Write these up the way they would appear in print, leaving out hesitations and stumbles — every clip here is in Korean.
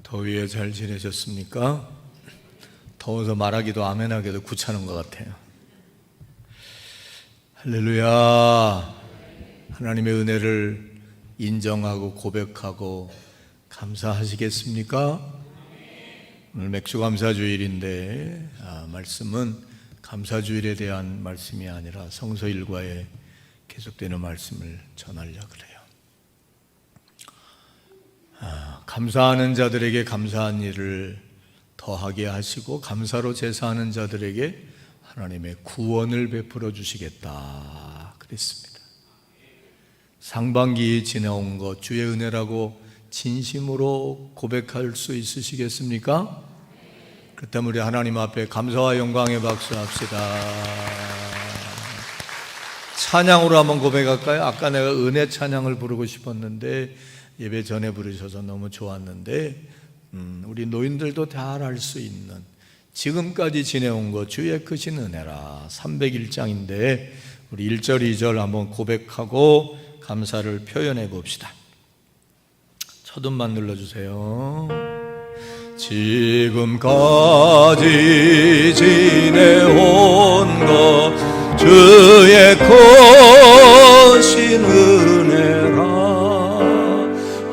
더위에 잘 지내셨습니까? 더워서 말하기도 아멘하기도 귀찮은 것 같아요. 할렐루야. 하나님의 은혜를 인정하고 고백하고 감사하시겠습니까? 오늘 맥주감사주일인데 말씀은 감사주일에 대한 말씀이 아니라 성서 일과에 계속되는 말씀을 전하려고 그래요. 감사하는 자들에게 감사한 일을 더하게 하시고 감사로 제사하는 자들에게 하나님의 구원을 베풀어 주시겠다 그랬습니다. 상반기 지나온 것 주의 은혜라고 진심으로 고백할 수 있으시겠습니까? 그렇다면 우리 하나님 앞에 감사와 영광의 박수 합시다. 찬양으로 한번 고백할까요? 아까 내가 은혜 찬양을 부르고 싶었는데 예배 전에 부르셔서 너무 좋았는데 우리 노인들도 잘 알 수 있는 지금까지 지내온 것 주의 크신 은혜라 301장인데 우리 1절 2절 한번 고백하고 감사를 표현해 봅시다. 첫 음만 눌러주세요. 지금까지 지내온 것 주의 크신 은혜라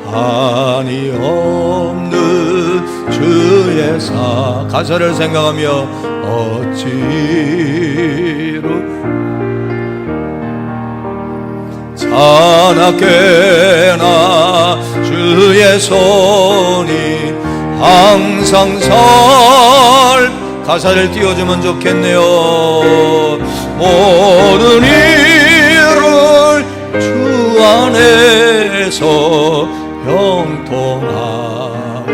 한이 없는 주의 사 가사를 생각하며 어찌로 자나깨나 주의 손이 항상 가사를 띄워주면 좋겠네요. 모든 일을 주 안에서 형통하게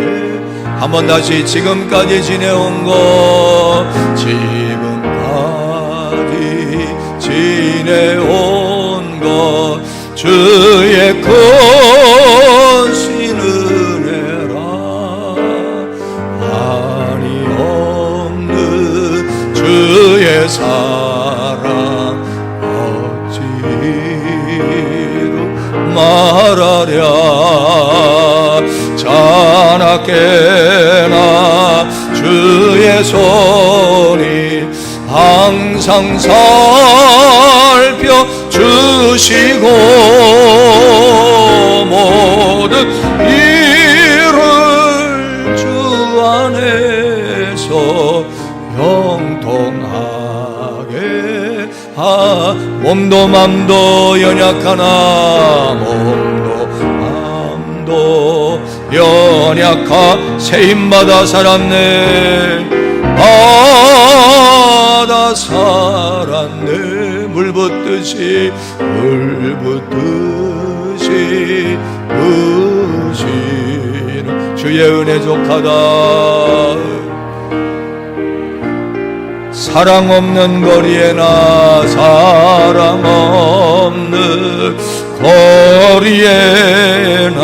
한번 다시 지금까지 지내온 것 지금까지 지내온 것 주의 크신 은혜라 한이 없는 주의 사랑 어찌로 말하랴 자나깨나 주의 손이 항상 살펴주시고 모든 일을 주 안에서 형통하게 몸도 맘도 연약하나 몸도 맘도 연약하 세임받아 살았네 받아 살았네 물 붓듯이 부시는 주의 은혜 족하다 사랑 없는 거리에나 사랑 없는 거리에나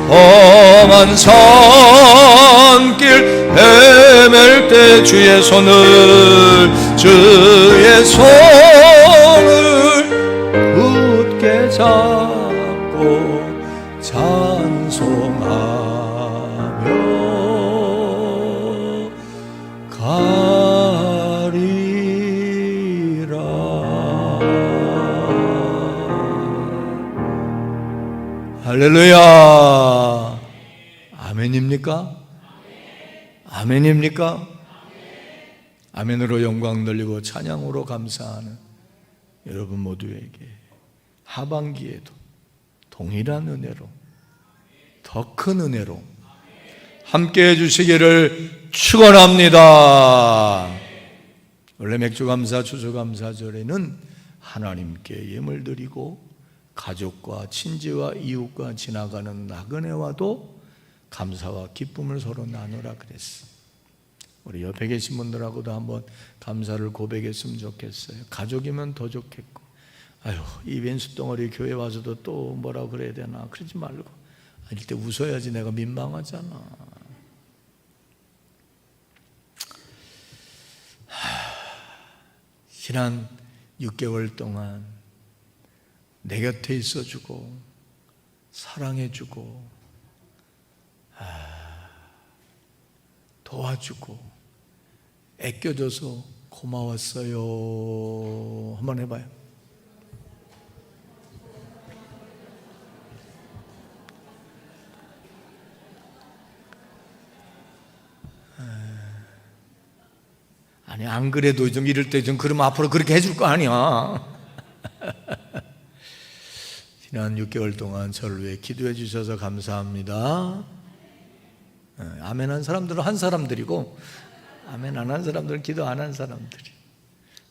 험한 산길 헤맬 때 주의 손을 굳게 잡고 찬송하며 가리라. 할렐루야. 아멘입니까? 아멘입니까? 아멘으로 영광 돌리고 찬양으로 감사하는 여러분 모두에게 하반기에도 동일한 은혜로 더 큰 은혜로 함께 해주시기를 축원합니다. 원래 맥주감사 추수감사절에는 하나님께 예물 드리고 가족과 친지와 이웃과 지나가는 나그네와도 감사와 기쁨을 서로 나누라 그랬어. 우리 옆에 계신 분들하고도 한번 감사를 고백했으면 좋겠어요. 가족이면 더 좋겠고 아유 이 왼수덩어리 교회 와서도 또 뭐라고 그래야 되나 그러지 말고 이때 웃어야지 내가 민망하잖아. 지난 6개월 동안 내 곁에 있어주고 사랑해주고 도와주고 애껴줘서 고마웠어요. 한번 해봐요. 아니, 안 그래도 좀 이럴 때 좀 그러면 앞으로 그렇게 해줄 거 아니야. 지난 6개월 동안 저를 위해 기도해 주셔서 감사합니다. 아멘 한 사람들은 한 사람들이고, 아멘 안 한 사람들은 기도 안 한 사람들이.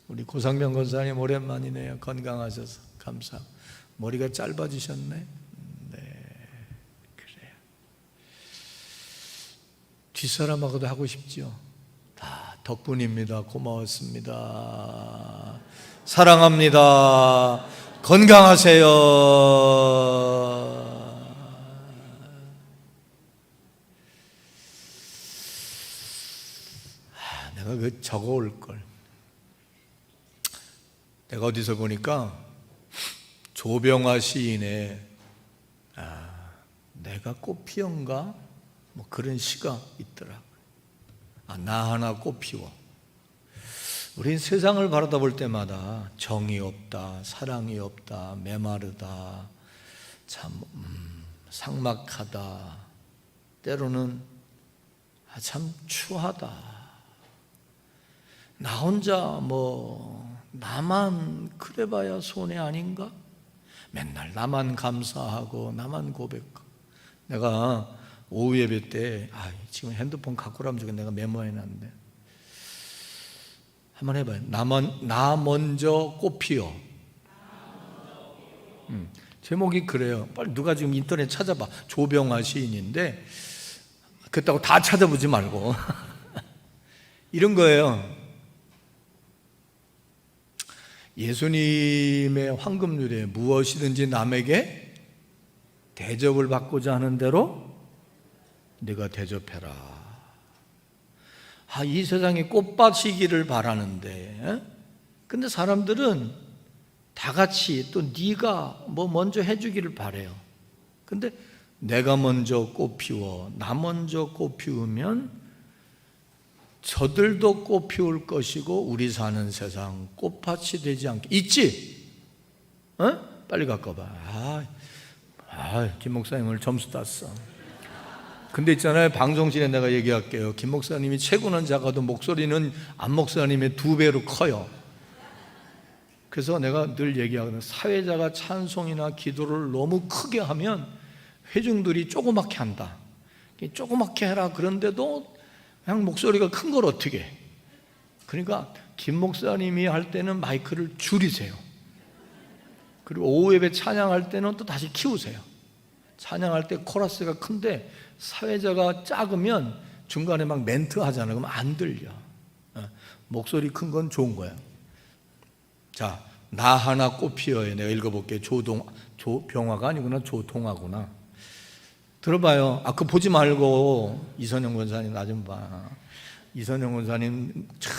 우리 고상명 권사님 오랜만이네요. 건강하셔서 감사합니다. 머리가 짧아지셨네. 네, 그래요. 뒷사람하고도 하고 싶지요. 다 덕분입니다. 고마웠습니다. 사랑합니다. 건강하세요. 내가 그 적어올 걸. 내가 어디서 보니까 조병화 시인의 내가 꽃피언가 뭐 그런 시가 있더라. 나 하나 꽃피워. 우린 세상을 바라다 볼 때마다 정이 없다, 사랑이 없다, 메마르다, 참 삭막하다, 때로는 참 추하다. 나 혼자 나만 그래봐야 손해 아닌가? 맨날 나만 감사하고 나만 고백하고. 내가 오후 예배 때 지금 핸드폰 갖고 오라면 좋겠네. 내가 메모해놨는데 한번 해봐요. 나 먼저 꽃피어. 제목이 그래요. 빨리 누가 지금 인터넷 찾아봐. 조병화 시인인데 그렇다고 다 찾아보지 말고 이런 거예요. 예수님의 황금률에 무엇이든지 남에게 대접을 받고자 하는 대로 네가 대접해라. 이 세상에 꽃밭이기를 바라는데, 근데 사람들은 다 같이 또 네가 먼저 해주기를 바래요. 근데 내가 먼저 꽃 피워, 나 먼저 꽃 피우면 저들도 꽃 피울 것이고 우리 사는 세상 꽃밭이 되지 않게. 있지? 빨리 갖고 봐. 김 목사님 오늘 점수 땄어. 근데 있잖아요, 방송실에 내가 얘기할게요. 김 목사님이 체구는 작아도 목소리는 안 목사님의 2배로 커요. 그래서 내가 늘 얘기하거든요. 사회자가 찬송이나 기도를 너무 크게 하면 회중들이 조그맣게 한다. 조그맣게 해라. 그런데도 그냥 목소리가 큰 걸 어떻게 해. 그러니까 김 목사님이 할 때는 마이크를 줄이세요. 그리고 오후 예배 찬양할 때는 또 다시 키우세요. 찬양할 때 코러스가 큰데 사회자가 작으면 중간에 막 멘트 하잖아요. 그럼 안 들려. 목소리 큰 건 좋은 거야. 자, 나 하나 꽃 피어요. 내가 읽어볼게요. 조병화가 아니구나. 조동화구나. 들어봐요. 그거 보지 말고 이선영 권사님 나 좀 봐. 이선영 권사님 참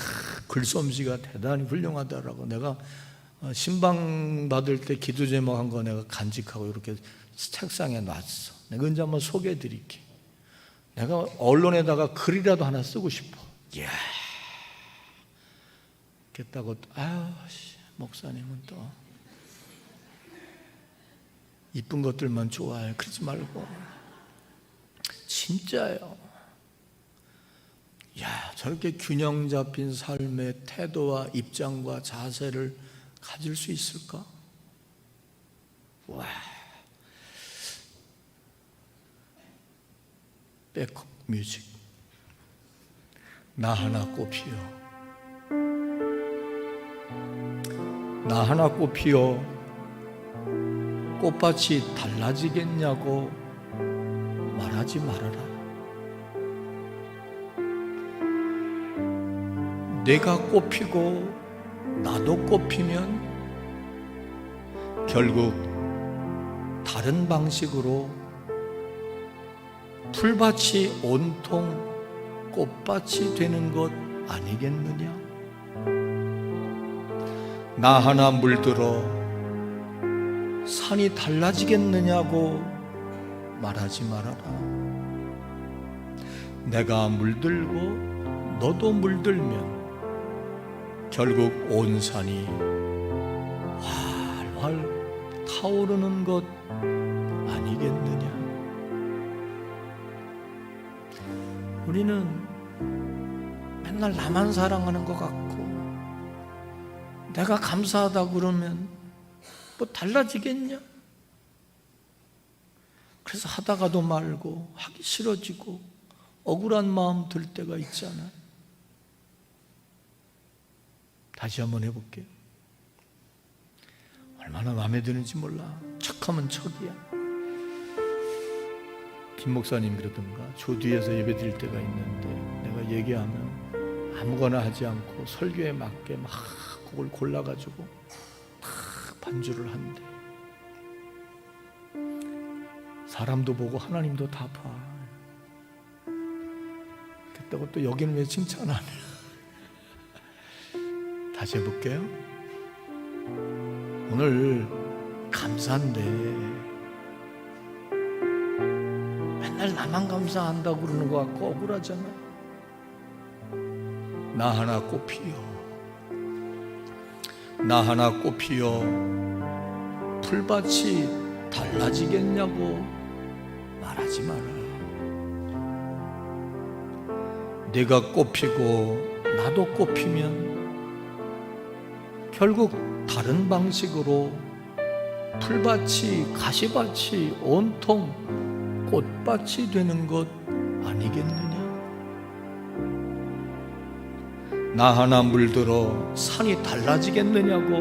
글솜씨가 대단히 훌륭하더라고. 내가 신방 받을 때 기도 제목 한 거 내가 간직하고 이렇게 책상에 놨어. 내가 언제 한번 소개해 드릴게. 내가 언론에다가 글이라도 하나 쓰고 싶어. 이야, 그랬다고 목사님은 또 이쁜 것들만 좋아해. 그러지 말고 진짜요. 저렇게 균형 잡힌 삶의 태도와 입장과 자세를 가질 수 있을까? 와. 백업 뮤직. 나 하나 꽃 피어. 나 하나 꽃 피어. 꽃밭이 달라지겠냐고 말하지 말아라. 내가 꽃 피고 나도 꽃 피면 결국 다른 방식으로 풀밭이 온통 꽃밭이 되는 것 아니겠느냐? 나 하나 물들어 산이 달라지겠느냐고 말하지 말아라. 내가 물들고 너도 물들면 결국 온 산이 활활 타오르는 것 아니겠느냐. 우리는 맨날 나만 사랑하는 것 같고 내가 감사하다고 그러면 뭐 달라지겠냐? 그래서 하다가도 말고 하기 싫어지고 억울한 마음 들 때가 있잖아. 다시 한번 해볼게요. 얼마나 마음에 드는지 몰라. 척하면 척이야. 김 목사님 그러던가 저 뒤에서 예배 드릴 때가 있는데 내가 얘기하면 아무거나 하지 않고 설교에 맞게 막 그걸 골라가지고 막 반주를 한대. 사람도 보고 하나님도 다 봐. 그렇다고 또 여기는 왜 칭찬하냐. 다시 해볼게요. 오늘 감사인데 맨날 나만 감사한다고 그러는 것 같고 억울하잖아. 나 하나 꽃 피어, 나 하나 꽃 피어 풀밭이 달라지겠냐고 말하지 마라. 네가 꽃 피고 나도 꽃 피면 결국 다른 방식으로 풀밭이 가시밭이 온통 꽃밭이 되는 것 아니겠느냐. 나 하나 물들어 산이 달라지겠느냐고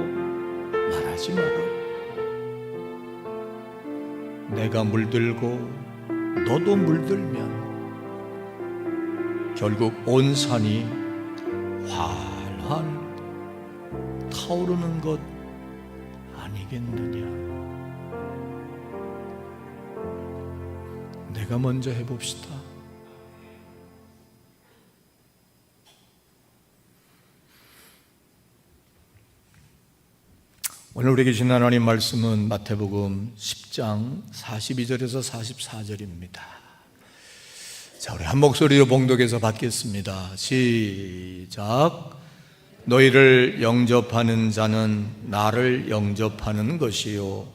말하지 마라. 내가 물들고 너도 물들면 결국 온 산이 활활 타오르는 것 아니겠느냐. 내가 먼저 해봅시다. 오늘 우리에게 주신 하나님 말씀은 마태복음 10장 42절에서 44절입니다. 자, 우리 한 목소리로 봉독해서 받겠습니다. 시작. 너희를 영접하는 자는 나를 영접하는 것이요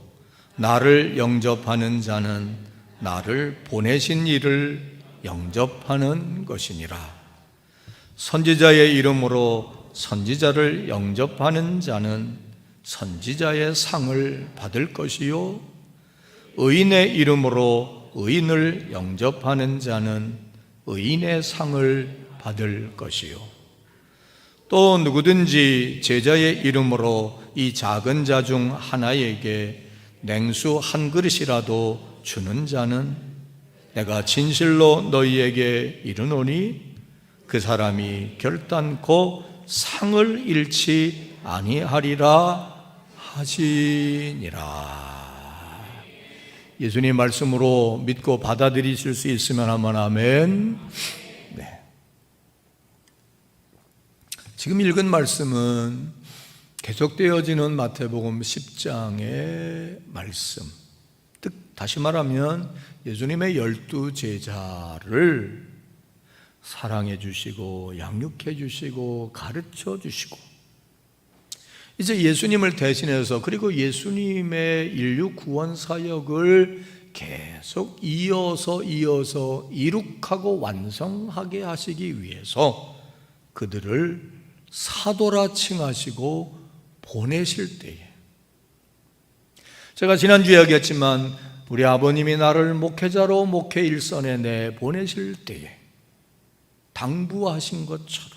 나를 영접하는 자는 나를 보내신 이를 영접하는 것이니라. 선지자의 이름으로 선지자를 영접하는 자는 선지자의 상을 받을 것이요 의인의 이름으로 의인을 영접하는 자는 의인의 상을 받을 것이요 또 누구든지 제자의 이름으로 이 작은 자 중 하나에게 냉수 한 그릇이라도 주는 자는 내가 진실로 너희에게 이르노니 그 사람이 결단코 상을 잃지 아니하리라 하시니라. 예수님 말씀으로 믿고 받아들이실 수 있으면 한번 아멘. 네. 지금 읽은 말씀은 계속되어지는 마태복음 10장의 말씀. 즉 다시 말하면 예수님의 12 제자를 사랑해 주시고 양육해 주시고 가르쳐 주시고 이제 예수님을 대신해서 그리고 예수님의 인류 구원 사역을 계속 이어서 이룩하고 완성하게 하시기 위해서 그들을 사도라 칭하시고 보내실 때에, 제가 지난주에 이야기했지만 우리 아버님이 나를 목회자로 목회 일선에 내 보내실 때에 당부하신 것처럼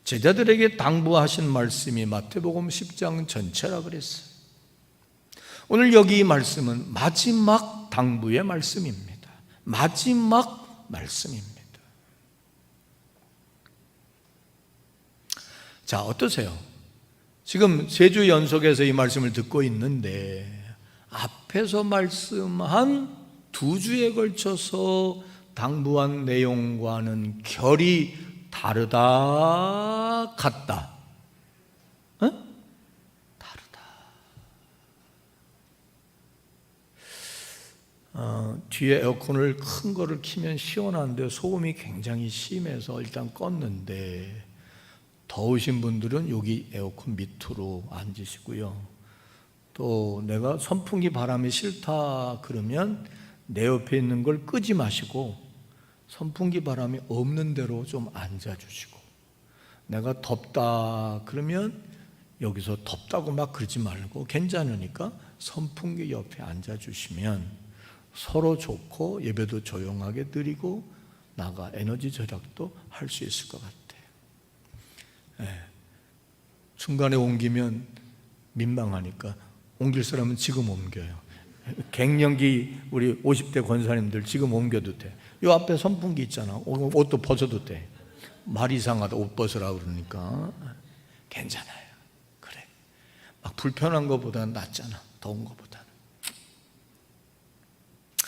제자들에게 당부하신 말씀이 마태복음 10장 전체라 그랬어요. 오늘 여기 이 말씀은 마지막 당부의 말씀입니다. 마지막 말씀입니다. 자, 어떠세요? 지금 3주 연속해서 이 말씀을 듣고 있는데 앞에서 말씀한 2주에 걸쳐서 당부한 내용과는 결이 다르다, 같다? 다르다. 뒤에 에어컨을 큰 거를 키면 시원한데 소음이 굉장히 심해서 일단 껐는데, 더우신 분들은 여기 에어컨 밑으로 앉으시고요. 또 내가 선풍기 바람이 싫다 그러면 내 옆에 있는 걸 끄지 마시고 선풍기 바람이 없는 대로 좀 앉아주시고, 내가 덥다 그러면 여기서 덥다고 막 그러지 말고 괜찮으니까 선풍기 옆에 앉아주시면 서로 좋고 예배도 조용하게 드리고 나가 에너지 절약도 할 수 있을 것 같아요. 중간에 옮기면 민망하니까 옮길 사람은 지금 옮겨요. 갱년기 우리 50대 권사님들 지금 옮겨도 돼. 요 앞에 선풍기 있잖아. 옷도 벗어도 돼. 말 이상하다 옷 벗으라 그러니까 괜찮아요. 그래, 막 불편한 것보다는 낫잖아. 더운 것보다는.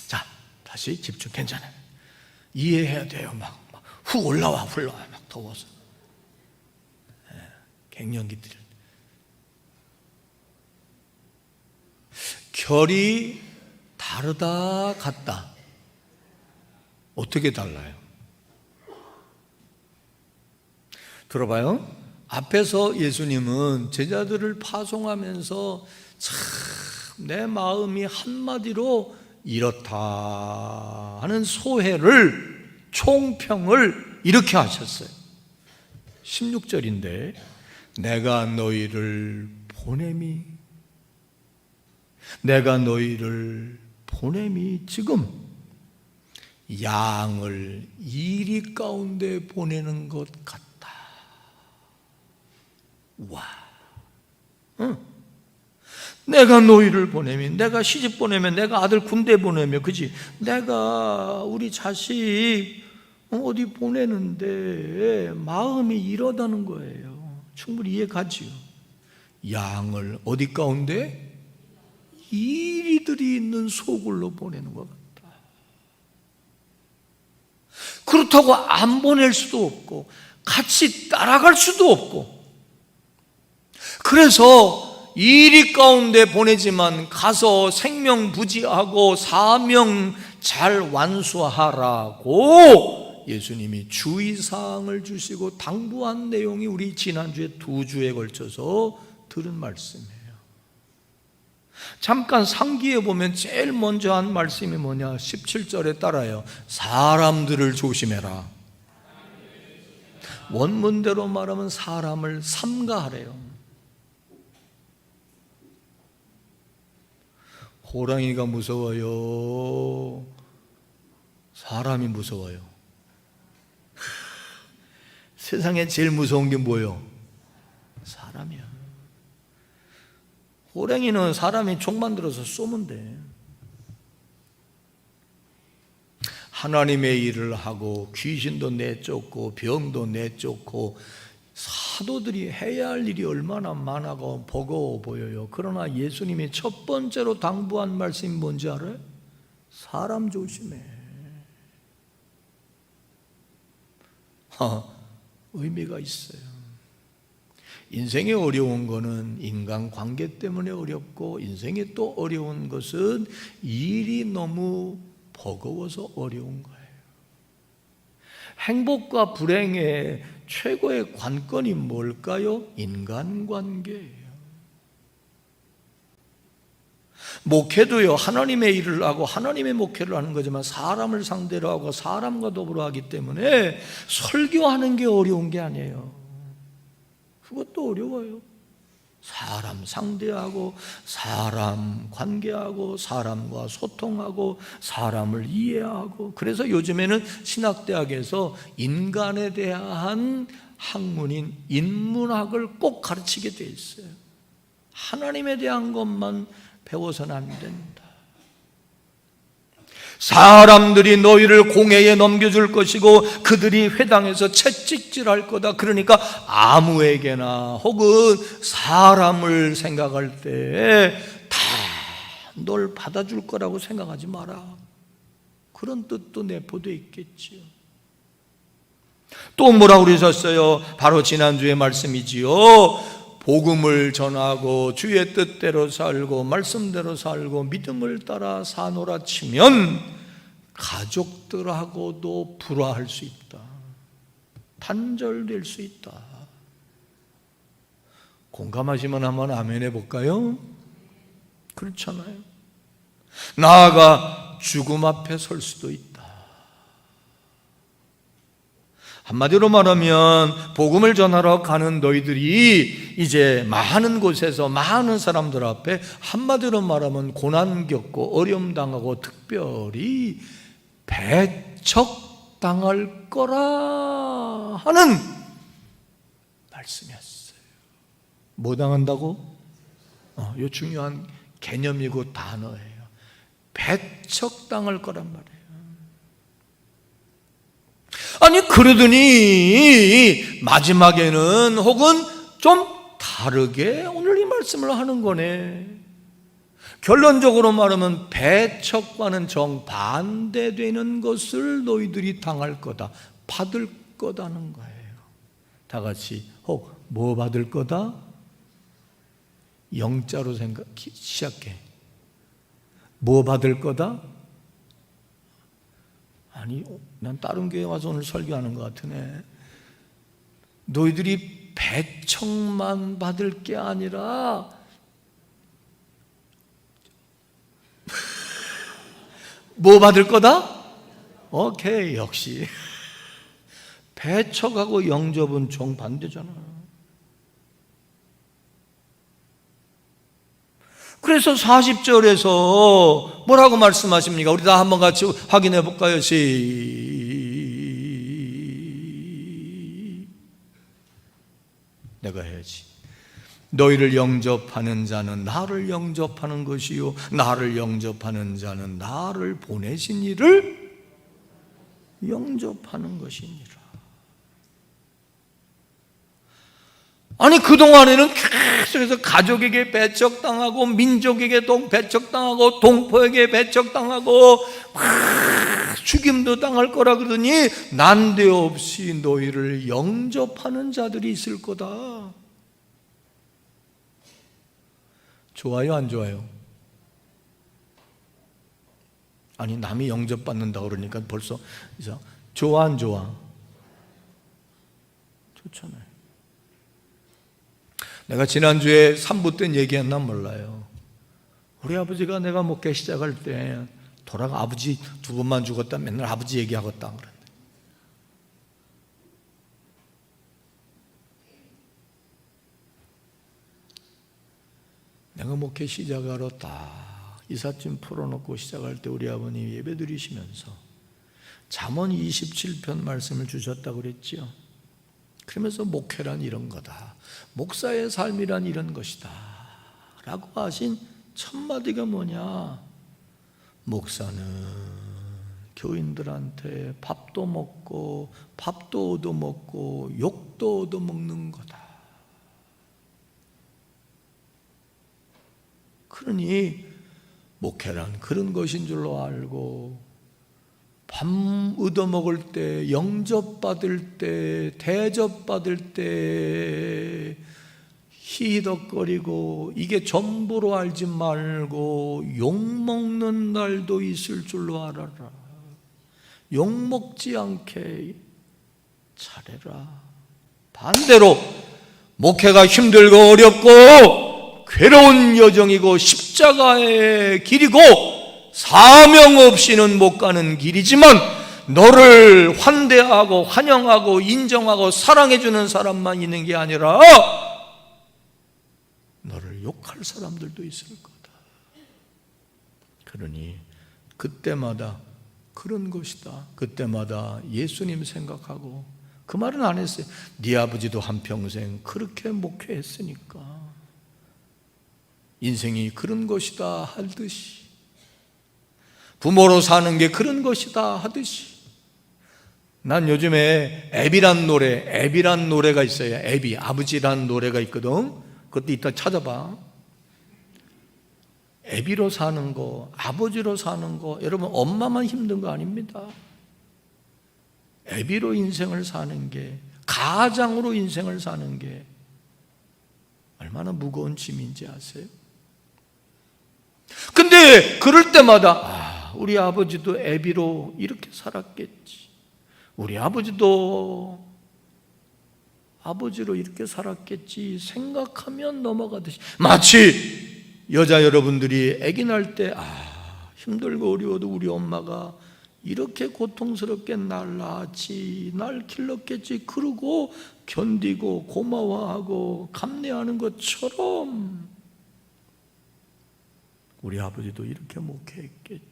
자, 다시 집중. 괜찮아요. 이해해야 돼요. 막 훅 올라와 막 더워서. 갱년기들. 결이 다르다 같다. 어떻게 달라요? 들어봐요. 앞에서 예수님은 제자들을 파송하면서 참 내 마음이 한마디로 이렇다 하는 소회를, 총평을 이렇게 하셨어요. 16절인데 내가 너희를 보냄이 지금 양을 이리 가운데 보내는 것 같다. 와, 내가 너희를 보내면, 내가 시집 보내면, 내가 아들 군대 보내면, 그지? 내가 우리 자식 어디 보내는데 마음이 이러다는 거예요. 충분히 이해가지요. 양을 어디 가운데? 이리들이 있는 소굴로 보내는 것 같다. 그렇다고 안 보낼 수도 없고 같이 따라갈 수도 없고, 그래서 이리 가운데 보내지만 가서 생명부지하고 사명 잘 완수하라고 예수님이 주의사항을 주시고 당부한 내용이 우리 지난주에 2주에 걸쳐서 들은 말씀이에요. 잠깐 상기해 보면 제일 먼저 한 말씀이 뭐냐? 17절에 따라요. 사람들을 조심해라. 원문대로 말하면 사람을 삼가하래요. 호랑이가 무서워요? 사람이 무서워요? 세상에 제일 무서운 게 뭐예요? 사람이야. 호랑이는 사람이 총 만들어서 쏘면 돼. 하나님의 일을 하고 귀신도 내쫓고 병도 내쫓고 사도들이 해야 할 일이 얼마나 많아고 버거워 보여요. 그러나 예수님이 첫 번째로 당부한 말씀이 뭔지 알아요? 사람 조심해. 의미가 있어요. 인생이 어려운 거는 인간관계 때문에 어렵고, 인생이 또 어려운 것은 일이 너무 버거워서 어려운 거예요. 행복과 불행의 최고의 관건이 뭘까요? 인간관계예요. 목회도요, 하나님의 일을 하고 하나님의 목회를 하는 거지만 사람을 상대로 하고 사람과 더불어 하기 때문에 설교하는 게 어려운 게 아니에요. 그것도 어려워요. 사람 상대하고 사람 관계하고 사람과 소통하고 사람을 이해하고, 그래서 요즘에는 신학대학에서 인간에 대한 학문인 인문학을 꼭 가르치게 돼 있어요. 하나님에 대한 것만 배워서는 안 된다. 사람들이 너희를 공회에 넘겨줄 것이고 그들이 회당에서 채찍질할 거다. 그러니까 아무에게나 혹은 사람을 생각할 때 다 널 받아줄 거라고 생각하지 마라. 그런 뜻도 내포되어 있겠지요. 또 뭐라고 그러셨어요? 바로 지난주의 말씀이지요. 복음을 전하고 주의 뜻대로 살고 말씀대로 살고 믿음을 따라 사노라 치면 가족들하고도 불화할 수 있다. 단절될 수 있다. 공감하시면 한번 아멘 해볼까요? 그렇잖아요. 나아가 죽음 앞에 설 수도 있다. 한마디로 말하면 복음을 전하러 가는 너희들이 이제 많은 곳에서 많은 사람들 앞에 한마디로 말하면 고난 겪고 어려움 당하고 특별히 배척당할 거라 하는 말씀이었어요. 뭐 당한다고? 이거 중요한 개념이고 단어예요. 배척당할 거란 말이에요. 아니 그러더니 마지막에는 혹은 좀 다르게 오늘 이 말씀을 하는 거네. 결론적으로 말하면 배척과는 정반대되는 것을 너희들이 당할 거다, 받을 거다는 거예요. 다 같이 뭐 받을 거다? 영자로 시작해. 뭐 받을 거다? 아니, 난 다른 교회 와서 오늘 설교하는 것 같으네. 너희들이 배척만 받을 게 아니라 뭐 받을 거다? 오케이, 역시 배척하고 영접은 정반대잖아. 그래서 40절에서 뭐라고 말씀하십니까? 우리 다 한번 같이 확인해 볼까요? 내가 해야지. 너희를 영접하는 자는 나를 영접하는 것이요 나를 영접하는 자는 나를 보내신 이를 영접하는 것이니라. 아니 그동안에는 계속해서 가족에게 배척당하고 민족에게 배척당하고 동포에게 배척당하고 죽임도 당할 거라 그러더니 난데없이 너희를 영접하는 자들이 있을 거다. 좋아요, 안 좋아요? 아니 남이 영접받는다 그러니까 벌써 좋아, 안 좋아? 좋잖아요. 내가 지난주에 3부 때 얘기했나 몰라요. 우리 아버지가 내가 목회 시작할 때 아버지 2번만 죽었다 맨날 아버지 얘기하겠다 그랬는데, 내가 목회 시작하러 딱 이삿짐 풀어놓고 시작할 때 우리 아버님이 예배 드리시면서 잠언 27편 말씀을 주셨다고 그랬지요. 그러면서 목회란 이런 거다, 목사의 삶이란 이런 것이다 라고 하신 첫 마디가 뭐냐? 목사는 교인들한테 밥도 먹고 밥도 얻어먹고 욕도 얻어먹는 거다. 그러니 목회란 그런 것인 줄로 알고 밥 얻어먹을 때, 영접받을 때, 대접받을 때 희덕거리고 이게 전부로 알지 말고 욕먹는 날도 있을 줄로 알아라. 욕먹지 않게 잘해라. 반대로 목회가 힘들고 어렵고 괴로운 여정이고 십자가의 길이고 사명 없이는 못 가는 길이지만 너를 환대하고 환영하고 인정하고 사랑해주는 사람만 있는 게 아니라 너를 욕할 사람들도 있을 거다. 그러니 그때마다 그런 것이다. 그때마다 예수님 생각하고, 그 말은 안 했어요. 네 아버지도 한평생 그렇게 목회했으니까 인생이 그런 것이다 하듯이, 부모로 사는 게 그런 것이다 하듯이, 난 요즘에 앱이란 노래가 있어요. 앱이 아버지란 노래가 있거든. 그것도 이따 찾아봐. 애비로 사는 거, 아버지로 사는 거, 여러분 엄마만 힘든 거 아닙니다. 애비로 인생을 사는 게, 가장으로 인생을 사는 게 얼마나 무거운 짐인지 아세요? 근데 그럴 때마다 우리 아버지도 애비로 이렇게 살았겠지. 우리 아버지도 아버지로 이렇게 살았겠지 생각하면 넘어가듯이, 마치 여자 여러분들이 아기 낳을 때 힘들고 어려워도 우리 엄마가 이렇게 고통스럽게 날 낳았지, 날 길렀겠지, 그러고 견디고 고마워하고 감내하는 것처럼 우리 아버지도 이렇게 목회했겠지,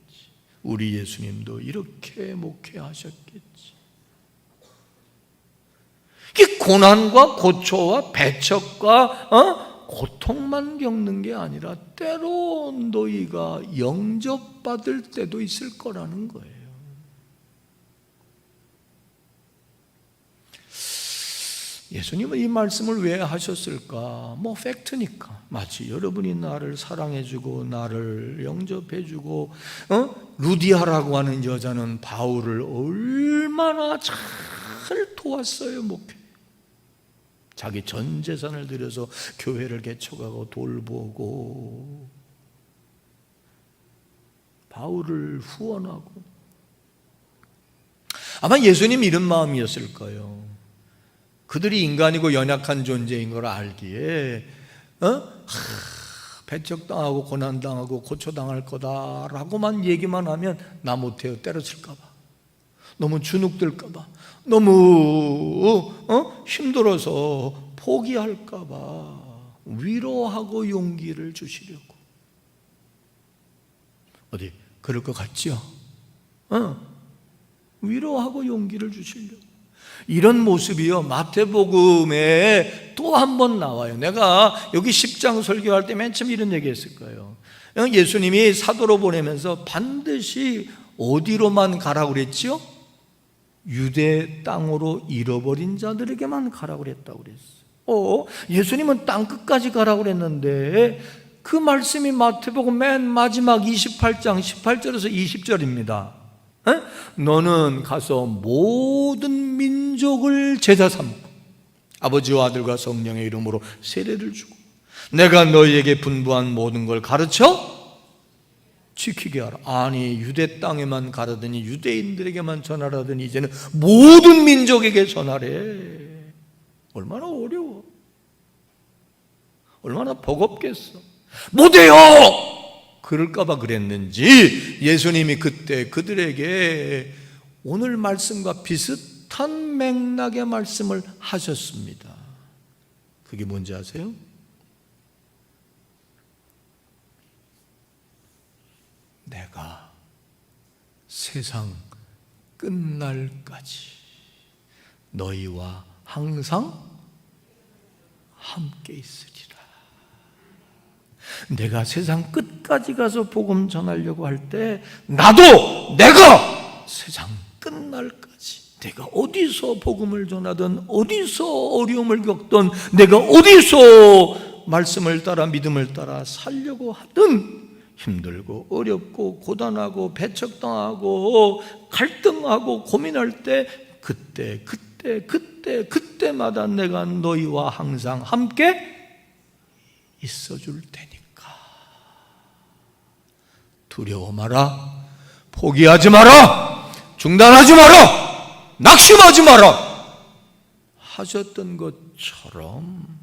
우리 예수님도 이렇게 목회하셨겠지. 이 고난과 고초와 배척과 고통만 겪는 게 아니라 때로 너희가 영접받을 때도 있을 거라는 거예요. 예수님은 이 말씀을 왜 하셨을까? 팩트니까. 마치 여러분이 나를 사랑해주고 나를 영접해주고, 루디아라고 하는 여자는 바울을 얼마나 잘 도왔어요, 목회. 자기 전 재산을 들여서 교회를 개척하고 돌보고 바울을 후원하고. 아마 예수님 이런 마음이었을 거예요. 그들이 인간이고 연약한 존재인 걸 알기에 배척당하고 고난당하고 고초당할 거다라고만 얘기만 하면 나 못해요, 때려칠까 봐, 너무 주눅들까 봐, 너무 힘들어서 포기할까 봐 위로하고 용기를 주시려고. 어디 그럴 것 같지요? 위로하고 용기를 주시려고. 이런 모습이요, 마태복음에 또 한 번 나와요. 내가 여기 10장 설교할 때 맨 처음 이런 얘기 했을 거예요. 예수님이 사도로 보내면서 반드시 어디로만 가라고 그랬지요? 유대 땅으로 잃어버린 자들에게만 가라고 그랬다고 그랬어요. 예수님은 땅 끝까지 가라고 그랬는데 그 말씀이 마태복음 맨 마지막 28장 18절에서 20절입니다. 너는 가서 모든 민족을 제자 삼고 아버지와 아들과 성령의 이름으로 세례를 주고 내가 너희에게 분부한 모든 걸 가르쳐 지키게 하라. 아니, 유대 땅에만 가라더니 유대인들에게만 전하라더니 이제는 모든 민족에게 전하래. 얼마나 어려워, 얼마나 버겁겠어. 못해요 그럴까봐 그랬는지 예수님이 그때 그들에게 오늘 말씀과 비슷한 맥락의 말씀을 하셨습니다. 그게 뭔지 아세요? 내가 세상 끝날까지 너희와 항상 함께 있으리라. 내가 세상 끝까지 가서 복음 전하려고 할 때 나도 내가 세상 끝날까지, 내가 어디서 복음을 전하든 어디서 어려움을 겪든 내가 어디서 말씀을 따라 믿음을 따라 살려고 하든 힘들고 어렵고 고단하고 배척당하고 갈등하고 고민할 때 그때마다 내가 너희와 항상 함께 있어줄 테니까 두려워 마라, 포기하지 마라, 중단하지 마라, 낙심하지 마라 하셨던 것처럼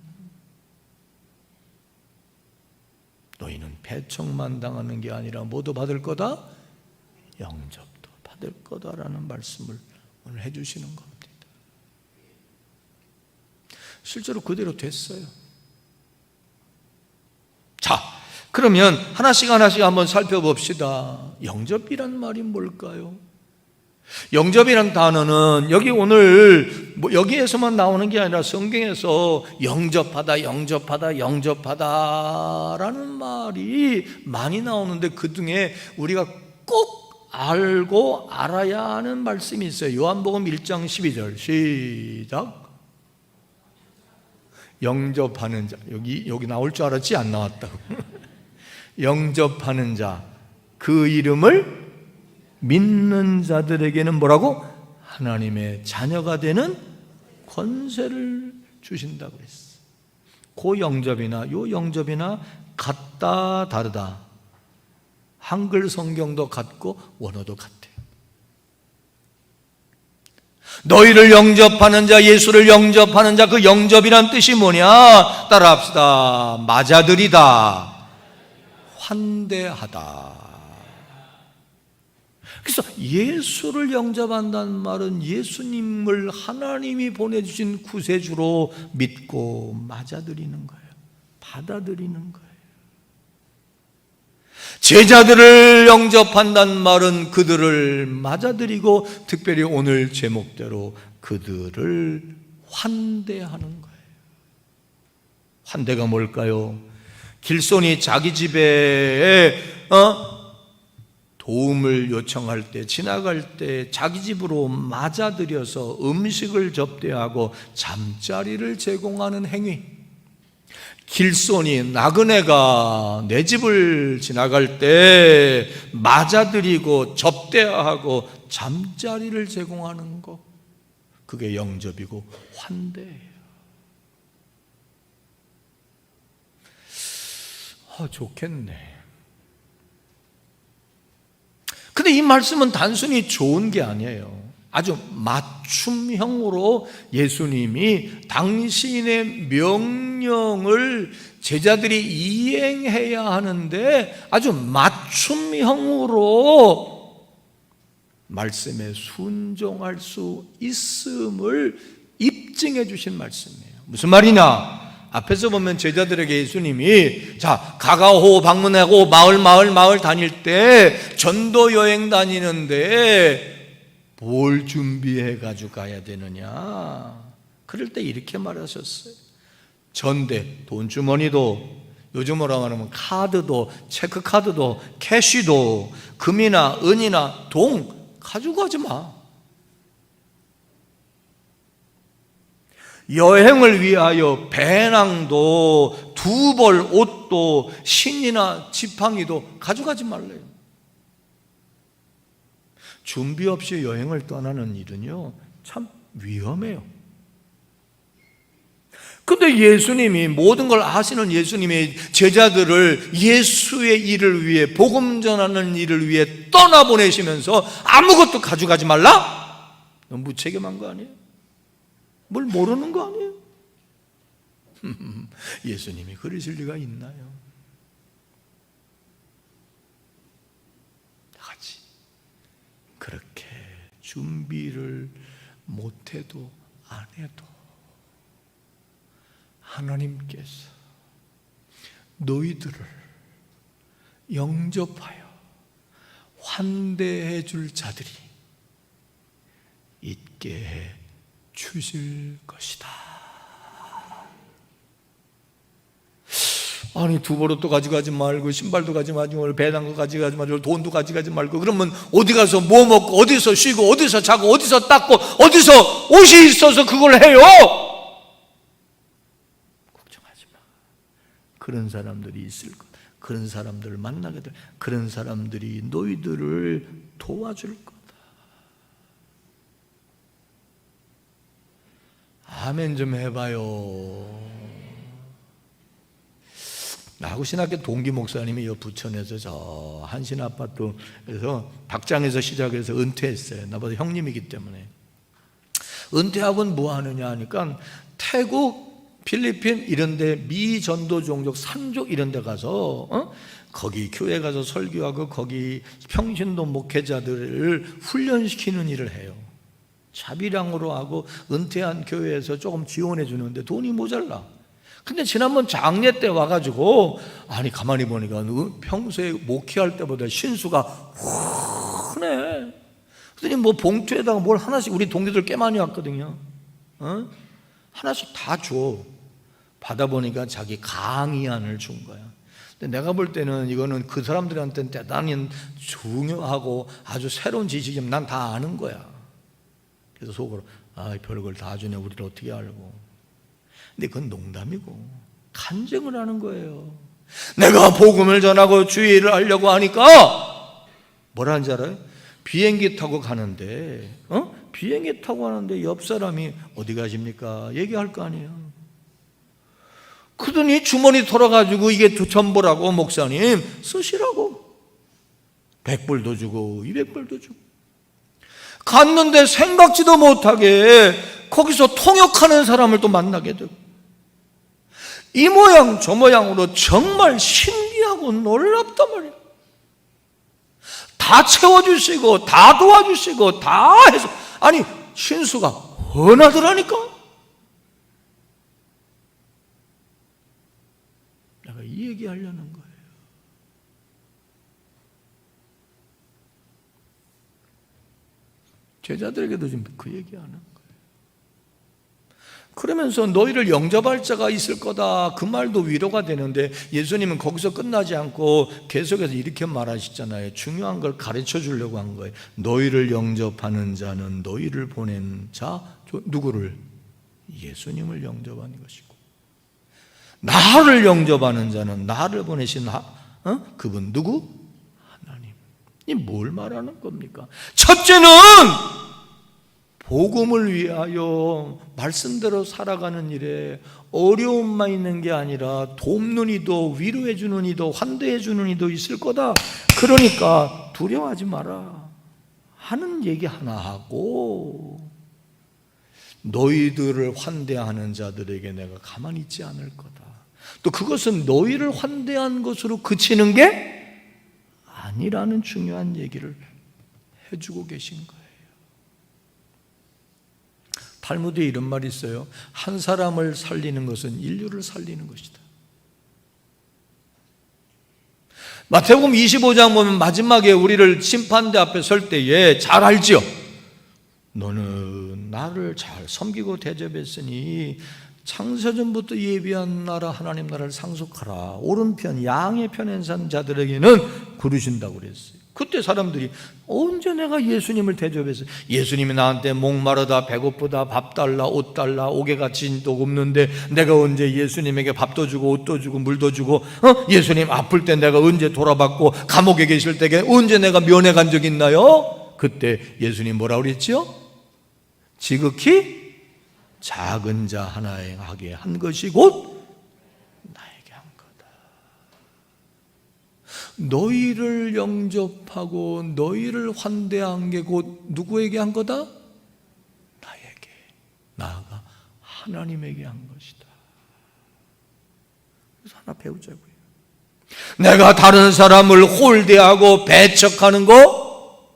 너희는 배척만 당하는 게 아니라 뭐도 받을 거다? 영접도 받을 거다라는 말씀을 오늘 해주시는 겁니다. 실제로 그대로 됐어요. 자, 그러면 하나씩 한번 살펴봅시다. 영접이란 말이 뭘까요? 영접이란 단어는 여기 오늘 여기에서만 나오는 게 아니라 성경에서 영접하다라는 말이 많이 나오는데 그 중에 우리가 꼭 알고 알아야 하는 말씀이 있어요. 요한복음 1장 12절 시작. 영접하는 자, 여기 나올 줄 알았지? 안 나왔다고. 영접하는 자, 그 이름을 믿는 자들에게는 뭐라고? 하나님의 자녀가 되는 권세를 주신다고 했어. 그 영접이나 요 영접이나 같다 다르다 한글 성경도 같고 원어도 같아요. 너희를 영접하는 자, 예수를 영접하는 자, 그 영접이란 뜻이 뭐냐? 따라합시다. 맞아들이다, 환대하다. 그래서 예수를 영접한다는 말은 예수님을 하나님이 보내주신 구세주로 믿고 맞아들이는 거예요. 받아들이는 거예요. 제자들을 영접한다는 말은 그들을 맞아들이고, 특별히 오늘 제목대로 그들을 환대하는 거예요. 환대가 뭘까요? 길손이 자기 집에 도움을 요청할 때, 지나갈 때 자기 집으로 맞아들여서 음식을 접대하고 잠자리를 제공하는 행위. 길손이, 나그네가 내 집을 지나갈 때 맞아들이고 접대하고 잠자리를 제공하는 것, 그게 영접이고 환대예요. 좋겠네. 근데 이 말씀은 단순히 좋은 게 아니에요. 아주 맞춤형으로 예수님이 당신의 명령을 제자들이 이행해야 하는데 아주 맞춤형으로 말씀에 순종할 수 있음을 입증해 주신 말씀이에요. 무슨 말이냐? 앞에서 보면 제자들에게 예수님이 자, 가가호 방문하고 마을 다닐 때 전도 여행 다니는데 뭘 준비해 가지고 가야 되느냐? 그럴 때 이렇게 말하셨어요. 전대, 돈주머니도, 요즘으로 말하면 카드도, 체크카드도, 캐시도, 금이나 은이나 동 가지고 가지 마. 여행을 위하여 배낭도, 두 벌 옷도, 신이나 지팡이도 가져가지 말래요. 준비 없이 여행을 떠나는 일은요, 참 위험해요. 근데 예수님이, 모든 걸 아시는 예수님이 제자들을 예수의 일을 위해, 복음 전하는 일을 위해 떠나보내시면서 아무것도 가져가지 말라? 너무 무책임한 거 아니에요? 뭘 모르는 거 아니에요? 예수님이 그러실 리가 있나요? 다 같이 그렇게 준비를 못해도 안 해도 하나님께서 너희들을 영접하여 환대해 줄 자들이 있게 해 주실 것이다. 아니, 두 벌옷도 가져가지 말고, 신발도 가져가지 말고, 배낭도 가져가지 말고, 돈도 가져가지 말고, 그러면 어디 가서 뭐 먹고, 어디서 쉬고, 어디서 자고, 어디서 닦고, 어디서 옷이 있어서 그걸 해요? 걱정하지 마. 그런 사람들이 있을 거다. 그런 사람들을 만나게 될, 그런 사람들이 너희들을 도와줄 거다. 아멘 좀 해봐요. 나하고 신학교 동기 목사님이 이 부천에서 저 한신 아파트에서 박장에서 시작해서 은퇴했어요. 나보다 형님이기 때문에. 은퇴하고는 뭐 하느냐 하니까 태국, 필리핀 이런 데 미전도 종족, 산족 이런 데 가서 거기 교회 가서 설교하고 거기 평신도 목회자들을 훈련시키는 일을 해요. 자비량으로 하고 은퇴한 교회에서 조금 지원해 주는데 돈이 모자라. 근데 지난번 장례 때 와가지고, 아니 가만히 보니까 평소에 목회할 때보다 신수가 훤해. 그랬더니 뭐 봉투에다가 뭘 하나씩, 우리 동기들 꽤 많이 왔거든요. 하나씩 다 줘. 받아보니까 자기 강의안을 준 거야. 근데 내가 볼 때는 이거는 그 사람들한테는 대단히 중요하고 아주 새로운 지식이면 난 다 아는 거야. 그래서 속으로 별걸 다 주네, 우리를 어떻게 알고. 근데 그건 농담이고 간증을 하는 거예요. 내가 복음을 전하고 주의 일을 하려고 하니까 뭐라는지 알아요? 비행기 타고 가는데 비행기 타고 가는데 옆 사람이 어디 가십니까? 얘기할 거 아니에요. 그러더니 주머니 털어가지고 이게 전보라고 목사님 쓰시라고. 100불도 주고 200불도 주고 갔는데 생각지도 못하게 거기서 통역하는 사람을 또 만나게 되고 이 모양 저 모양으로 정말 신기하고 놀랍단 말이야. 다 채워주시고 다 도와주시고 다 해서 아니 신수가 헌하더라니까. 내가 이 얘기하려는 거예요. 제자들에게도 지금 그 얘기하는 거예요. 그러면서 너희를 영접할 자가 있을 거다 그 말도 위로가 되는데 예수님은 거기서 끝나지 않고 계속해서 이렇게 말하시잖아요. 중요한 걸 가르쳐 주려고 한 거예요. 너희를 영접하는 자는 너희를 보낸 자 누구를? 예수님을 영접하는 것이고 나를 영접하는 자는 나를 보내신 그분 누구? 하나님. 이 뭘 말하는 겁니까? 첫째는 복음을 위하여 말씀대로 살아가는 일에 어려움만 있는 게 아니라 돕는 이도 위로해 주는 이도 환대해 주는 이도 있을 거다. 그러니까 두려워하지 마라 하는 얘기 하나 하고 너희들을 환대하는 자들에게 내가 가만히 있지 않을 거다. 또 그것은 너희를 환대한 것으로 그치는 게 아니라는 중요한 얘기를 해주고 계신 거예요. 탈무드에 이런 말이 있어요. 한 사람을 살리는 것은 인류를 살리는 것이다. 마태복음 25장 보면 마지막에 우리를 심판대 앞에 설 때에 잘 알지요. 너는 나를 잘 섬기고 대접했으니 창세전부터 예비한 나라 하나님 나라를 상속하라. 오른편 양의 편에 선 자들에게는 부르신다고 그랬어요. 그때 사람들이 언제 내가 예수님을 대접했어요? 예수님이 나한테 목마르다 배고프다 밥 달라 옷 달라 옥에 갇힌 도 없는데 내가 언제 예수님에게 밥도 주고 옷도 주고 물도 주고 예수님 아플 때 내가 언제 돌아봤고 감옥에 계실 때 언제 내가 면회 간 적 있나요? 그때 예수님 뭐라고 그랬죠? 지극히 작은 자 하나에게 한 것이 곧 나에게 한 거다. 너희를 영접하고 너희를 환대한 게 곧 누구에게 한 거다? 나에게, 나아가 하나님에게 한 것이다. 그래서 하나 배우자고요. 내가 다른 사람을 홀대하고 배척하는 거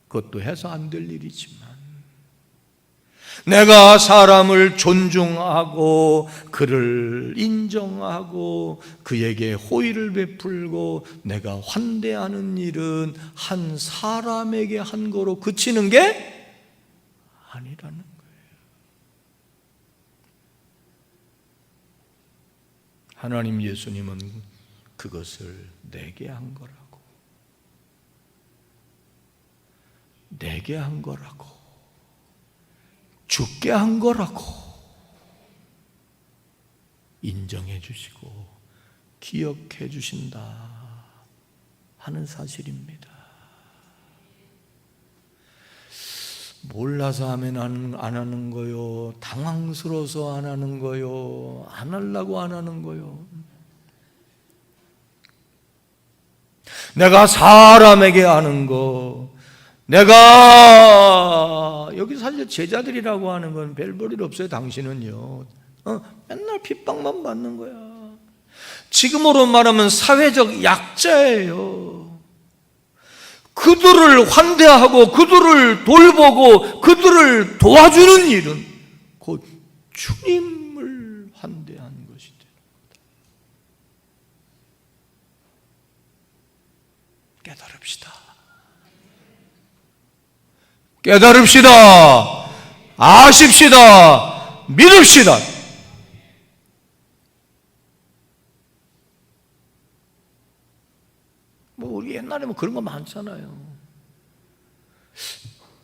그것도 해서 안 될 일이지만 내가 사람을 존중하고 그를 인정하고 그에게 호의를 베풀고 내가 환대하는 일은 한 사람에게 한 거로 그치는 게 아니라는 거예요. 하나님 예수님은 그것을 내게 한 거라고, 내게 한 거라고, 죽게 한 거라고 인정해 주시고 기억해 주신다 하는 사실입니다. 몰라서 하면 안 하는 거요, 당황스러워서 안 하는 거요, 안 하려고 안 하는 거요. 내가 사람에게 하는 거, 내가 여기 사실 제자들이라고 하는 건 별 볼일 없어요. 당신은요 맨날 핍박만 받는 거야. 지금으로 말하면 사회적 약자예요. 그들을 환대하고 그들을 돌보고 그들을 도와주는 일은 곧 주님을 환대하는 것이 되는 거다. 깨달읍시다. 깨달읍시다. 아십시다. 믿읍시다. 뭐 우리 옛날에 뭐 그런 거 많잖아요.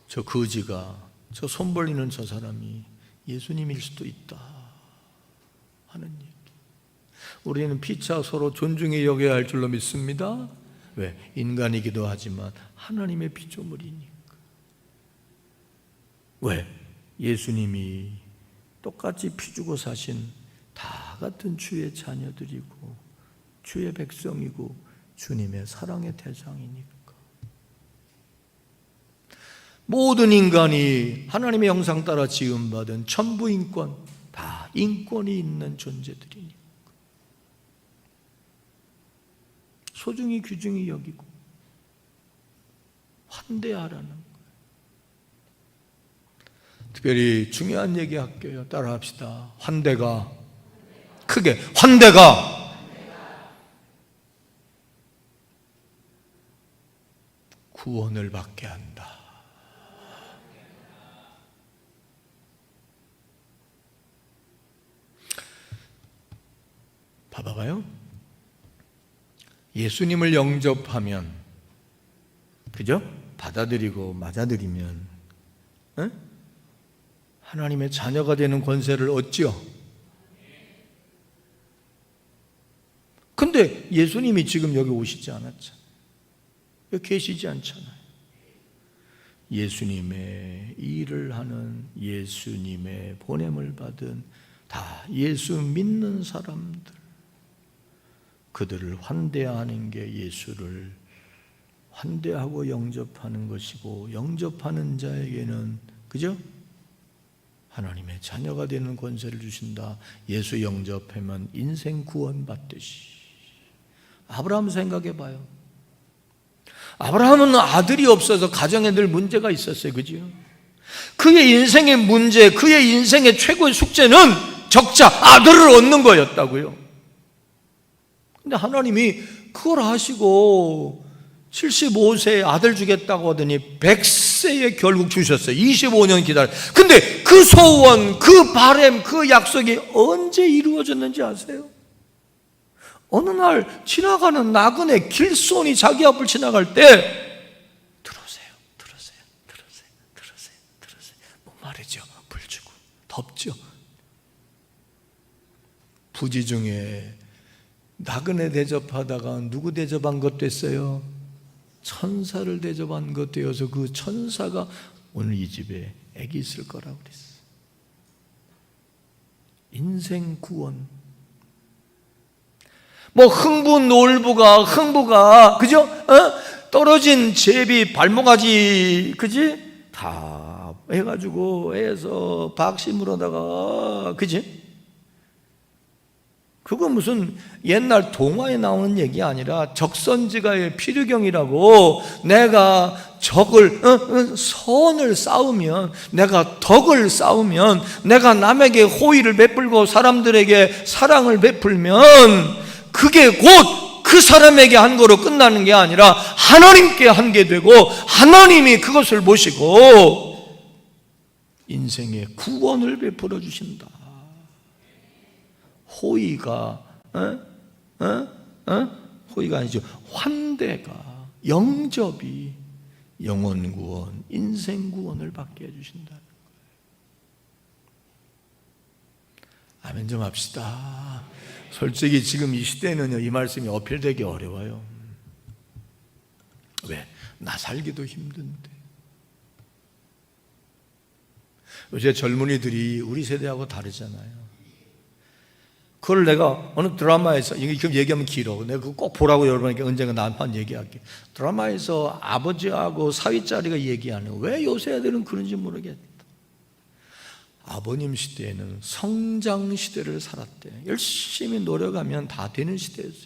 저 거지가, 저 손 벌리는 저 사람이 예수님일 수도 있다 하는 얘기. 우리는 피차 서로 존중해 여겨야 할 줄로 믿습니다. 왜? 인간이기도 하지만 하나님의 피조물이니까. 왜? 예수님이 똑같이 피 주고 사신 다 같은 주의 자녀들이고 주의 백성이고 주님의 사랑의 대상이니까. 모든 인간이 하나님의 형상 따라 지음받은 천부인권, 다 인권이 있는 존재들이니 소중히 귀중히 여기고 환대하라는 거예요. 특별히 중요한 얘기 할게요. 따라합시다. 환대가, 크게 환대가 구원을 받게 한다. 봐봐요. 예수님을 영접하면, 그죠? 받아들이고 맞아들이면 하나님의 자녀가 되는 권세를 얻죠. 근데 예수님이 지금 여기 오시지 않았잖아요. 여기 계시지 않잖아요. 예수님의 일을 하는, 예수님의 보냄을 받은 다 예수 믿는 사람들, 그들을 환대하는 게 예수를 환대하고 영접하는 것이고, 영접하는 자에게는, 그죠? 하나님의 자녀가 되는 권세를 주신다. 예수 영접하면 인생 구원 받듯이. 아브라함 생각해 봐요. 아브라함은 아들이 없어서 가정에 늘 문제가 있었어요. 그죠? 그의 인생의 문제, 그의 인생의 최고의 숙제는 적자 아들을 얻는 거였다고요. 근데 하나님이 그걸 하시고 75세에 아들 주겠다고 하더니 100세에 결국 주셨어요. 25년 기다려. 근데 그 소원, 그 바람, 그 약속이 언제 이루어졌는지 아세요? 어느 날 지나가는 나그네 길손이 자기 앞을 지나갈 때 들어오세요. 목마르죠. 불 주고 덥죠. 부지 중에 나그네 대접하다가 누구 대접한 것 됐어요? 천사를 대접한 것 되어서 그 천사가 오늘 이 집에 애기 있을 거라고 그랬어요. 인생 구원. 뭐 흥부가 그죠? 떨어진 제비 발목아지, 그지? 다 해가지고 해서 박심으로다가, 그지? 그거 무슨 옛날 동화에 나오는 얘기 아니라 적선지가의 필유경이라고, 내가 선을 쌓으면, 내가 덕을 쌓으면, 내가 남에게 호의를 베풀고 사람들에게 사랑을 베풀면 그게 곧 그 사람에게 한 거로 끝나는 게 아니라 하나님께 한 게 되고, 하나님이 그것을 보시고 인생의 구원을 베풀어 주신다. 호의가 호의가 아니죠. 환대가, 영접이 영혼 구원, 인생 구원을 받게 해주신다는 거예요. 아멘 좀 합시다. 솔직히 지금 이 시대에는요, 이 말씀이 어필되기 어려워요. 왜? 나 살기도 힘든데. 요새 젊은이들이 우리 세대하고 다르잖아요. 그걸 내가 어느 드라마에서, 이거 얘기하면 길어. 내가 그거 꼭 보라고 여러분에게 언젠가 나한테 얘기할게. 드라마에서 아버지하고 사위짜리가 얘기하는 거예요. 왜 요새 애들은 그런지 모르겠다. 아버님 시대에는 성장 시대를 살았대. 열심히 노력하면 다 되는 시대였어요.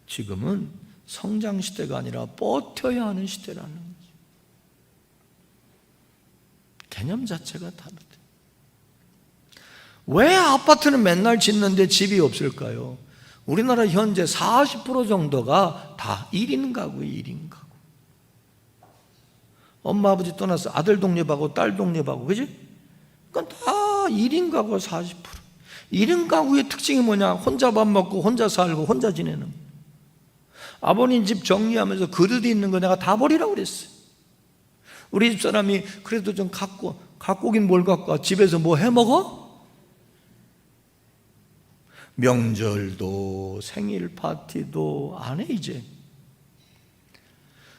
지금은 성장 시대가 아니라 버텨야 하는 시대라는 거죠. 개념 자체가 다르대. 왜 아파트는 맨날 짓는데 집이 없을까요? 우리나라 현재 40% 정도가 다 1인 가구예요. 1인 가구. 엄마 아버지 떠나서 아들 독립하고 딸 독립하고, 그지? 그러니까 다 1인 가구가 40%. 1인 가구의 특징이 뭐냐? 혼자 밥 먹고 혼자 살고 혼자 지내는 거예요. 아버님 집 정리하면서 그릇이 있는 거 내가 다 버리라고 그랬어요. 우리 집 사람이 그래도 좀 갖고 오긴 뭘 갖고 와? 집에서 뭐 해먹어? 명절도 생일 파티도 안 해 이제.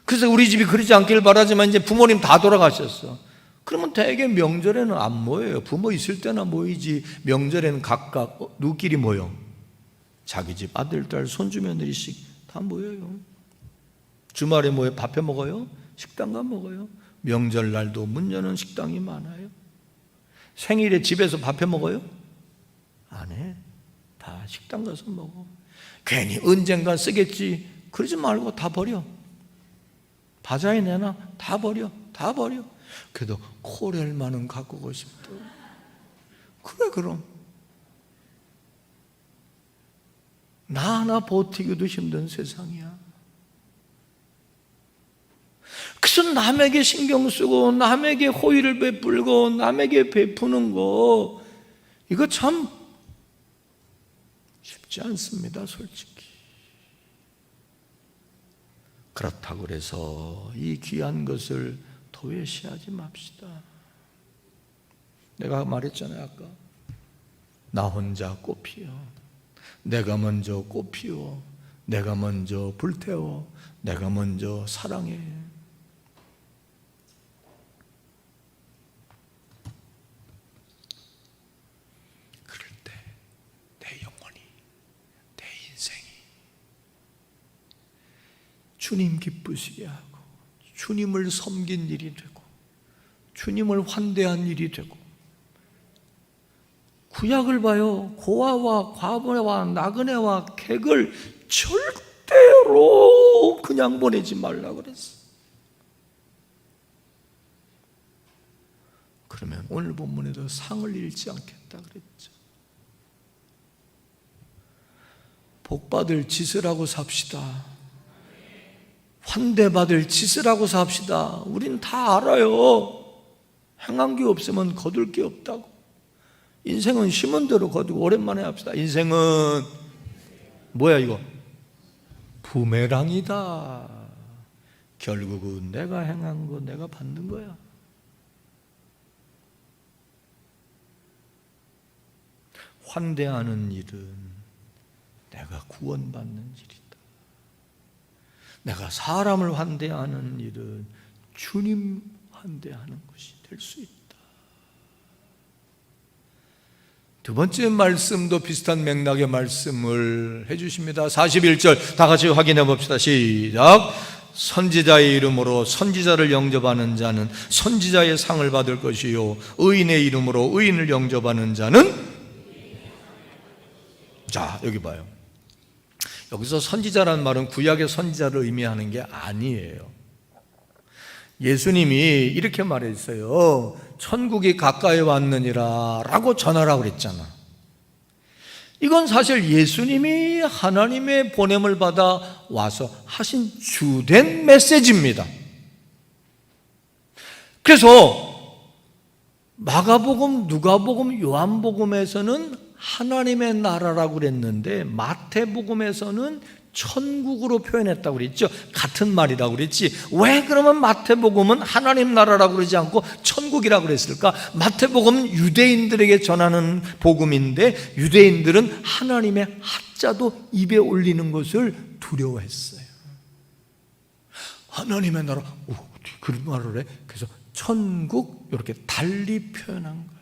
그래서 우리 집이 그러지 않길 바라지만 이제 부모님 다 돌아가셨어. 그러면 대개 명절에는 안 모여요. 부모 있을 때나 모이지. 명절에는 각각 누구끼리 모여? 자기 집 아들, 딸, 손주, 며느리씩 다 모여요. 주말에 뭐해? 밥해 먹어요? 식당 가 먹어요? 명절날도 문 여는 식당이 많아요. 생일에 집에서 밥해 먹어요? 안 해. 다 식당 가서 먹어. 괜히 언젠가 쓰겠지 그러지 말고 다 버려. 바자회 내놔. 다 버려. 다 버려. 그래도 코렐만은 갖고 오고 싶다. 그래 그럼. 나 하나 버티기도 힘든 세상이야. 그래서 남에게 신경 쓰고 남에게 호의를 베풀고 남에게 베푸는 거 이거 참 쉽지 않습니다, 솔직히. 그렇다고 해서 이 귀한 것을 도외시하지 맙시다. 내가 말했잖아요, 아까. 나 혼자 꽃피워. 내가 먼저 꽃피워. 내가 먼저 불태워. 내가 먼저 사랑해. 그럴 때 내 영혼이, 내 인생이 주님 기쁘시게 하고 주님을 섬긴 일이 되고 주님을 환대한 일이 되고. 구약을 봐요. 고아와 과부와 나그네와 객을 절대로 그냥 보내지 말라 그랬어. 그러면 오늘 본문에도 상을 잃지 않겠다 그랬죠. 복받을 짓을 하고 삽시다. 환대받을 짓을 하고 삽시다. 우린 다 알아요. 행한 게 없으면 거둘 게 없다고. 인생은 심은 대로 거두고. 오랜만에 합시다. 인생은 뭐야 이거? 부메랑이다. 결국은 내가 행한 거 내가 받는 거야. 환대하는 일은 내가 구원받는 일이다. 내가 사람을 환대하는 일은 주님 환대하는 것이 될 수 있다. 두 번째 말씀도 비슷한 맥락의 말씀을 해주십니다. 41절 다 같이 확인해 봅시다. 시작. 선지자의 이름으로 선지자를 영접하는 자는 선지자의 상을 받을 것이요 의인의 이름으로 의인을 영접하는 자는. 자, 여기 봐요. 여기서 선지자라는 말은 구약의 선지자를 의미하는 게 아니에요. 예수님이 이렇게 말했어요. 천국이 가까이 왔느니라 라고 전하라고 그랬잖아. 이건 사실 예수님이 하나님의 보냄을 받아 와서 하신 주된 메시지입니다. 그래서 마가복음, 누가복음, 요한복음에서는 하나님의 나라라고 그랬는데 마태복음에서는 천국으로 표현했다고 그랬죠. 같은 말이라고 그랬지. 왜 그러면 마태복음은 하나님 나라라고 그러지 않고 천국이라고 그랬을까? 마태복음은 유대인들에게 전하는 복음인데 유대인들은 하나님의 하자도 입에 올리는 것을 두려워했어요. 하나님의 나라, 어떻게 그런 말을 해? 그래서 천국 이렇게 달리 표현한 거예요.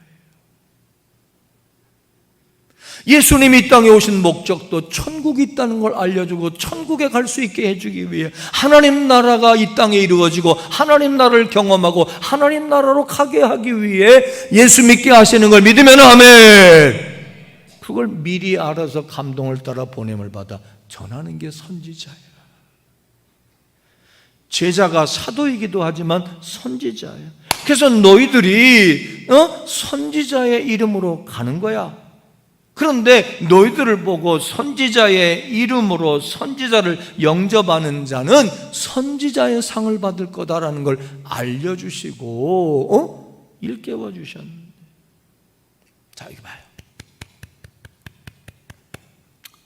예수님이 이 땅에 오신 목적도 천국이 있다는 걸 알려주고 천국에 갈 수 있게 해주기 위해 하나님 나라가 이 땅에 이루어지고 하나님 나라를 경험하고 하나님 나라로 가게 하기 위해 예수 믿게 하시는 걸 믿으면 아멘. 그걸 미리 알아서 감동을 따라 보냄을 받아 전하는 게 선지자예요. 제자가 사도이기도 하지만 선지자예요. 그래서 너희들이 선지자의 이름으로 가는 거야. 그런데 너희들을 보고 선지자의 이름으로 선지자를 영접하는 자는 선지자의 상을 받을 거다라는 걸 알려주시고 일깨워 주셨는데, 자 이거 봐요.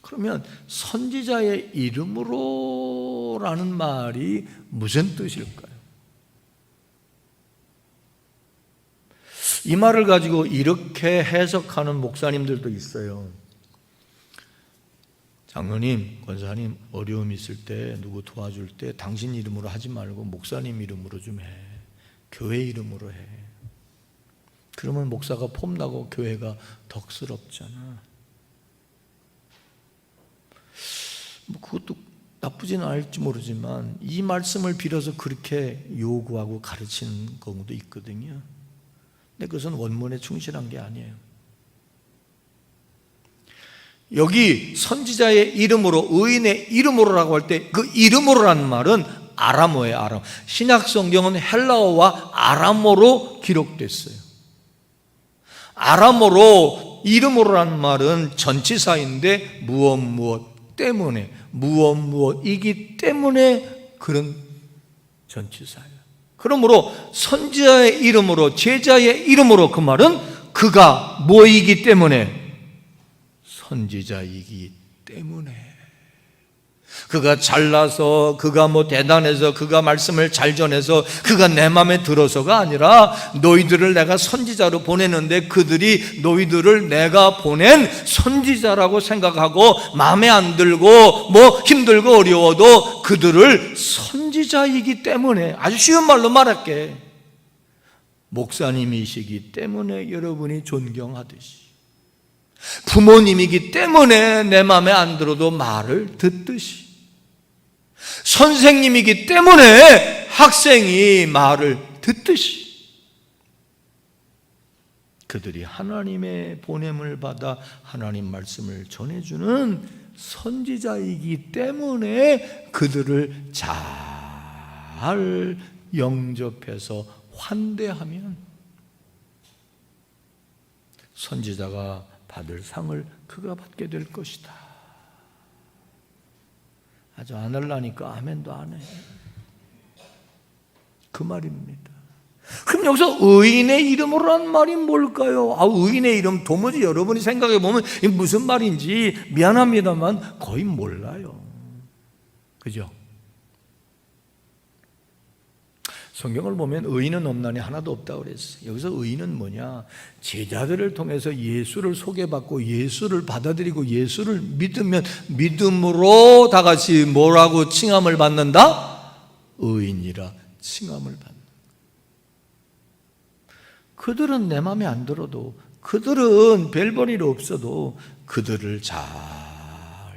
그러면 선지자의 이름으로라는 말이 무슨 뜻일까요? 이 말을 가지고 이렇게 해석하는 목사님들도 있어요. 장로님, 권사님 어려움이 있을 때 누구 도와줄 때 당신 이름으로 하지 말고 목사님 이름으로 좀 해. 교회 이름으로 해. 그러면 목사가 폼나고 교회가 덕스럽잖아. 뭐 그것도 나쁘지는 않을지 모르지만 이 말씀을 빌어서 그렇게 요구하고 가르치는 경우도 있거든요. 근데 그것은 원문에 충실한 게 아니에요. 여기 선지자의 이름으로, 의인의 이름으로라고 할 때 그 이름으로라는 말은 아람어예요. 아람. 신약 성경은 헬라어와 아람어로 기록됐어요. 아람어로 이름으로라는 말은 전치사인데 무엇 때문에, 무엇이기 때문에 그런 전치사예요. 그러므로 선지자의 이름으로, 제자의 이름으로, 그 말은 그가 뭐이기 때문에? 선지자이기 때문에. 그가 잘나서, 그가 대단해서, 그가 말씀을 잘 전해서, 그가 내 마음에 들어서가 아니라 너희들을 내가 선지자로 보내는데 그들이 너희들을 내가 보낸 선지자라고 생각하고 마음에 안 들고 힘들고 어려워도 그들을 선지자이기 때문에, 아주 쉬운 말로 말할게, 목사님이시기 때문에 여러분이 존경하듯이, 부모님이기 때문에 내 마음에 안 들어도 말을 듣듯이, 선생님이기 때문에 학생이 말을 듣듯이, 그들이 하나님의 보냄을 받아 하나님 말씀을 전해주는 선지자이기 때문에 그들을 잘 영접해서 환대하면 선지자가 받을 상을 그가 받게 될 것이다. 아주 안 하려니까 아멘도 안 해. 그 말입니다. 그럼 여기서 의인의 이름으로란 말이 뭘까요? 의인의 이름 도무지 여러분이 생각해 보면 무슨 말인지 미안합니다만 거의 몰라요. 그죠? 성경을 보면 의인은 없나니 하나도 없다고 그랬어요. 여기서 의인은 뭐냐? 제자들을 통해서 예수를 소개받고 예수를 받아들이고 예수를 믿으면 믿음으로 다 같이 뭐라고 칭함을 받는다? 의인이라 칭함을 받는다. 그들은 내 마음에 안 들어도, 그들은 별 볼 일 없어도 그들을 잘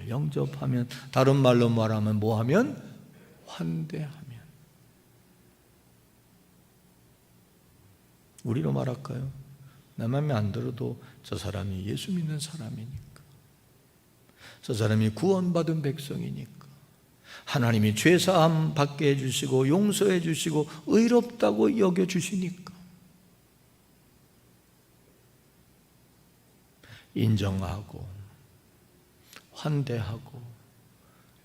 영접하면, 다른 말로 말하면 뭐하면? 환대하면. 우리로 말할까요? 내 마음에 안 들어도 저 사람이 예수 믿는 사람이니까, 저 사람이 구원받은 백성이니까, 하나님이 죄사함 받게 해주시고 용서해 주시고 의롭다고 여겨주시니까 인정하고 환대하고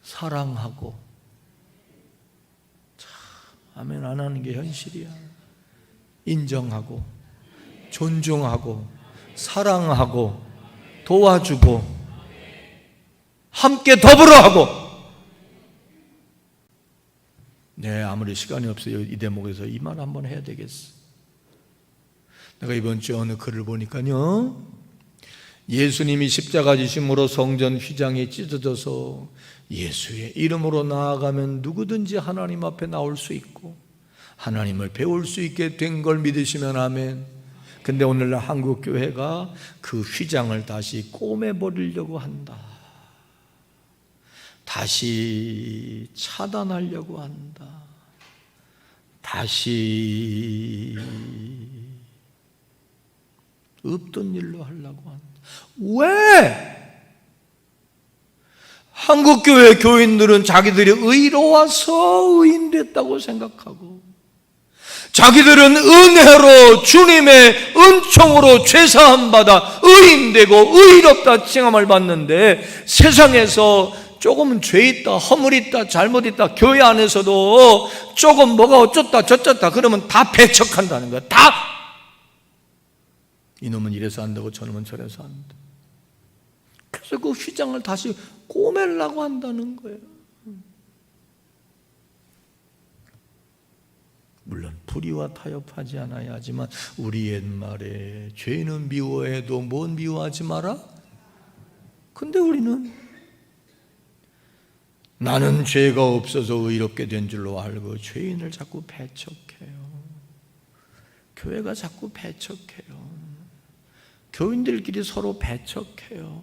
사랑하고. 참 아멘 안 하는 게 현실이야. 인정하고 존중하고 사랑하고 도와주고 함께 더불어 하고. 네, 아무리 시간이 없어요. 이 대목에서 이 말 한번 해야 되겠어. 내가 이번 주에 어느 글을 보니까요, 예수님이 십자가 지심으로 성전 휘장이 찢어져서 예수의 이름으로 나아가면 누구든지 하나님 앞에 나올 수 있고 하나님을 배울 수 있게 된 걸 믿으시면 아멘. 근데 오늘날 한국 교회가 그 휘장을 다시 꼬매버리려고 한다. 다시 차단하려고 한다. 다시 없던 일로 하려고 한다. 왜? 한국 교회 교인들은 자기들이 의로워서 의인 됐다고 생각하고, 자기들은 은혜로 주님의 은총으로 죄사함 받아 의인되고 의롭다 칭함을 받는데, 세상에서 조금 죄 있다, 허물 있다, 잘못 있다, 교회 안에서도 조금 뭐가 어쩌다 저쩌다 그러면 다 배척한다는 거야. 다 이놈은 이래서 안 되고 저놈은 저래서 안 돼. 그래서 그 휘장을 다시 꼬매려고 한다는 거예요. 물론 불의와 타협하지 않아야 하지만 우리 옛말에 죄는 미워해도 뭔 미워하지 마라? 근데 우리는 나는 죄가 없어서 의롭게 된 줄로 알고 죄인을 자꾸 배척해요. 교회가 자꾸 배척해요. 교인들끼리 서로 배척해요.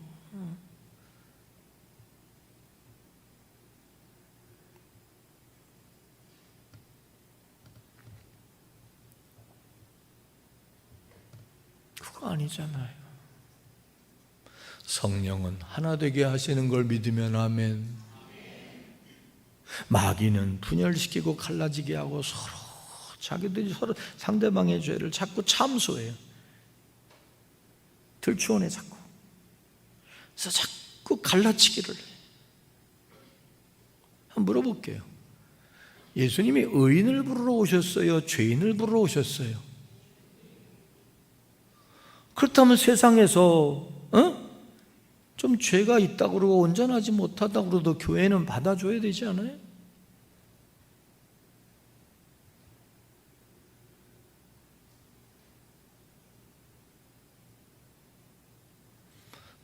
그거 아니잖아요. 성령은 하나 되게 하시는 걸 믿으면 아멘. 마귀는 분열시키고 갈라지게 하고 서로 자기들이 서로 상대방의 죄를 자꾸 참소해요. 들추원해 자꾸. 그래서 자꾸 갈라치기를 해요. 한번 물어볼게요. 예수님이 의인을 부르러 오셨어요? 죄인을 부르러 오셨어요? 그렇다면 세상에서 좀 죄가 있다고 그러고 온전하지 못하다고 그러도 교회는 받아줘야 되지 않아요?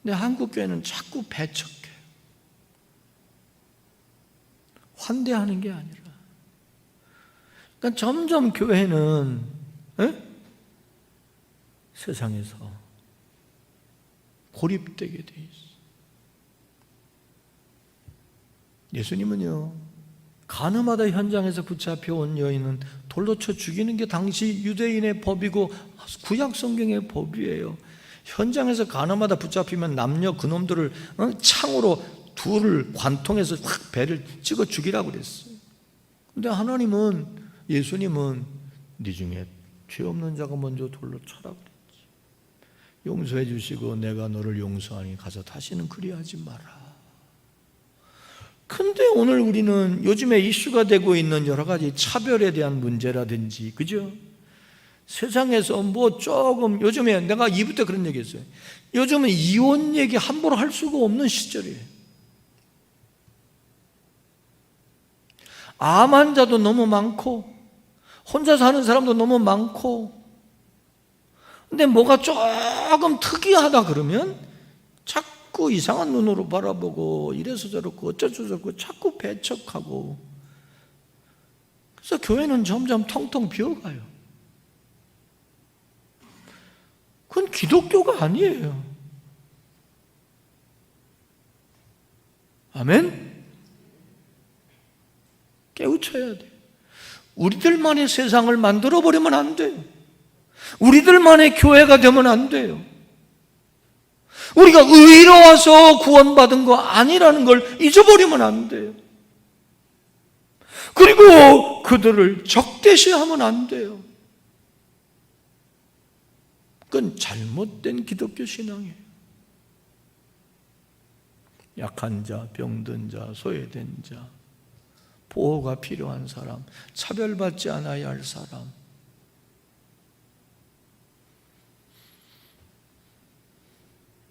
근데 한국 교회는 자꾸 배척해요. 환대하는 게 아니라. 그러니까 점점 교회는 세상에서 고립되게 돼 있어요. 예수님은요, 가늠하다 현장에서 붙잡혀온 여인은 돌로 쳐 죽이는 게 당시 유대인의 법이고 구약 성경의 법이에요. 현장에서 가늠하다 붙잡히면 남녀 그놈들을 창으로 둘을 관통해서 확 배를 찍어 죽이라고 그랬어요. 근데 하나님은, 예수님은 네 중에 죄 없는 자가 먼저 돌로 쳐라 그랬지. 용서해 주시고 내가 너를 용서하니 가서 다시는 그리하지 마라. 근데 오늘 우리는 요즘에 이슈가 되고 있는 여러 가지 차별에 대한 문제라든지, 그죠? 세상에서 뭐 조금, 요즘에 내가 2부 때 그런 얘기 했어요. 요즘은 이혼 얘기 함부로 할 수가 없는 시절이에요. 암 환자도 너무 많고 혼자 사는 사람도 너무 많고, 근데 뭐가 조금 특이하다 그러면 자꾸 이상한 눈으로 바라보고 이래서 저렇고 어쩌고 저쩌고 자꾸 배척하고, 그래서 교회는 점점 텅텅 비어가요. 그건 기독교가 아니에요. 아멘? 깨우쳐야 돼요. 우리들만의 세상을 만들어버리면 안 돼요. 우리들만의 교회가 되면 안 돼요. 우리가 의로워서 구원받은 거 아니라는 걸 잊어버리면 안 돼요. 그리고 그들을 적대시하면 안 돼요. 그건 잘못된 기독교 신앙이에요. 약한 자, 병든 자, 소외된 자, 보호가 필요한 사람, 차별받지 않아야 할 사람,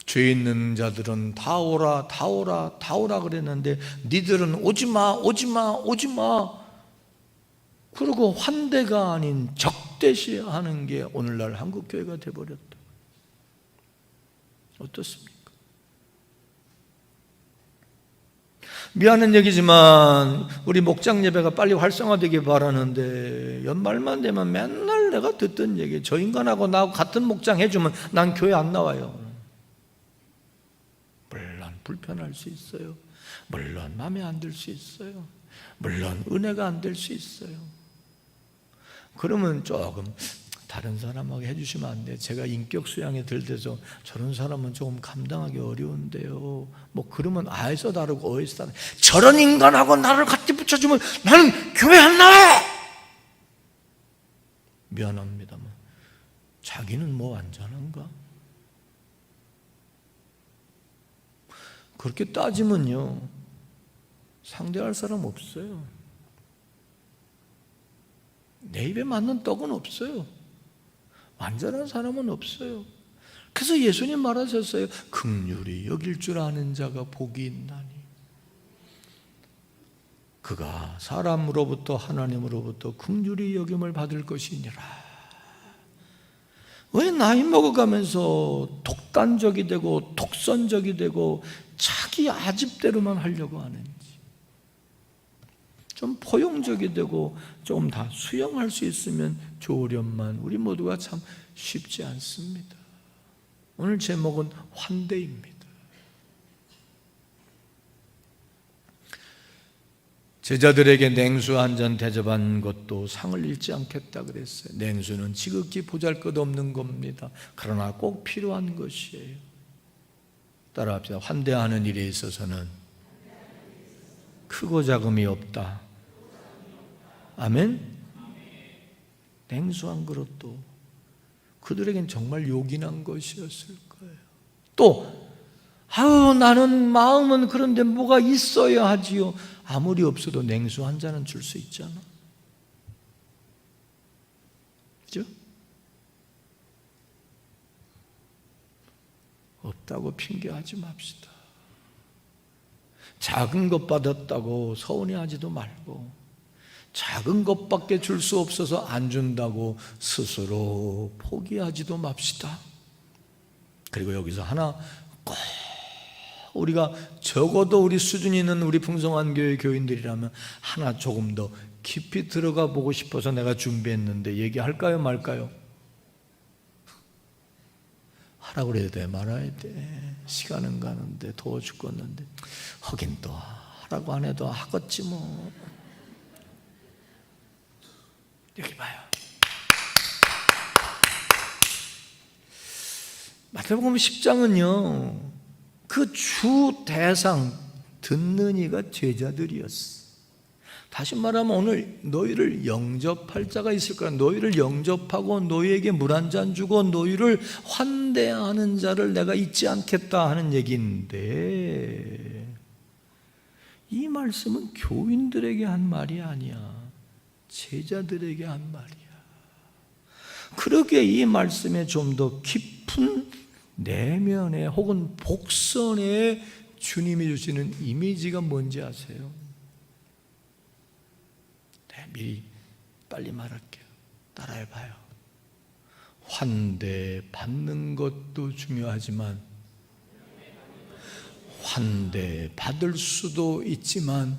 죄 있는 자들은 다 오라, 다 오라, 다 오라 그랬는데 니들은 오지마, 오지마, 오지마 그리고 환대가 아닌 적대시하는 게 오늘날 한국교회가 돼버렸다. 어떻습니까? 미안한 얘기지만 우리 목장 예배가 빨리 활성화되길 바라는데 연말만 되면 맨날 내가 듣던 얘기, 저 인간하고 나하고 같은 목장 해주면 난 교회 안 나와요. 물론 불편할 수 있어요. 물론 마음에 안 들 수 있어요. 물론 은혜가 안 될 수 있어요. 그러면 조금 다른 사람하고 해주시면 안 돼요. 제가 인격 수양에 들대서 저런 사람은 조금 감당하기 어려운데요. 뭐 그러면 아에서 다르고 어에서 다르고, 저런 인간하고 나를 같이 붙여주면 나는 교회 안 나와. 미안합니다만 자기는 뭐 완전한가? 그렇게 따지면요 상대할 사람 없어요. 내 입에 맞는 떡은 없어요. 완전한 사람은 없어요. 그래서 예수님 말하셨어요. 긍휼히 여길 줄 아는 자가 복이 있나니 그가 사람으로부터 하나님으로부터 긍휼히 여김을 받을 것이니라. 왜 나이 먹어가면서 독단적이 되고 독선적이 되고 자기 아집대로만 하려고 하는지, 좀 포용적이 되고 좀 다 수용할 수 있으면 좋으련만 우리 모두가 참 쉽지 않습니다. 오늘 제목은 환대입니다. 제자들에게 냉수 한 잔 대접한 것도 상을 잃지 않겠다 그랬어요. 냉수는 지극히 보잘것없는 겁니다. 그러나 꼭 필요한 것이에요. 따라합시다. 환대하는 일에 있어서는 크고 작음이 없다. 아멘? 냉수 한 그릇도 그들에겐 정말 요긴한 것이었을 거예요. 또 나는 마음은 그런데 뭐가 있어야 하지요. 아무리 없어도 냉수 한 잔은 줄 수 있잖아. 그죠? 없다고 핑계하지 맙시다. 작은 것 받았다고 서운해하지도 말고, 작은 것밖에 줄 수 없어서 안 준다고 스스로 포기하지도 맙시다. 그리고 여기서 하나 꼭 우리가 적어도 우리 수준 있는 우리 풍성한 교회 교인들이라면 하나 조금 더 깊이 들어가 보고 싶어서 내가 준비했는데 얘기할까요 말까요? 하라고 그래야 돼 말아야 돼. 시간은 가는데 더워 죽겠는데 하긴 또 하라고 안 해도 하겠지 뭐. 여기 봐요. 마태복음 10장은요 그 주 대상 듣는 이가 제자들이었어. 다시 말하면 오늘 너희를 영접할 자가 있을 거야. 너희를 영접하고 너희에게 물 한 잔 주고 너희를 환대하는 자를 내가 잊지 않겠다 하는 얘기인데, 이 말씀은 교인들에게 한 말이 아니야. 제자들에게 한 말이야. 그러기에 이 말씀에 좀 더 깊은 내면에 혹은 복선에 주님이 주시는 이미지가 뭔지 아세요? 네, 미리 빨리 말할게요. 따라해봐요. 환대 받는 것도 중요하지만 환대 받을 수도 있지만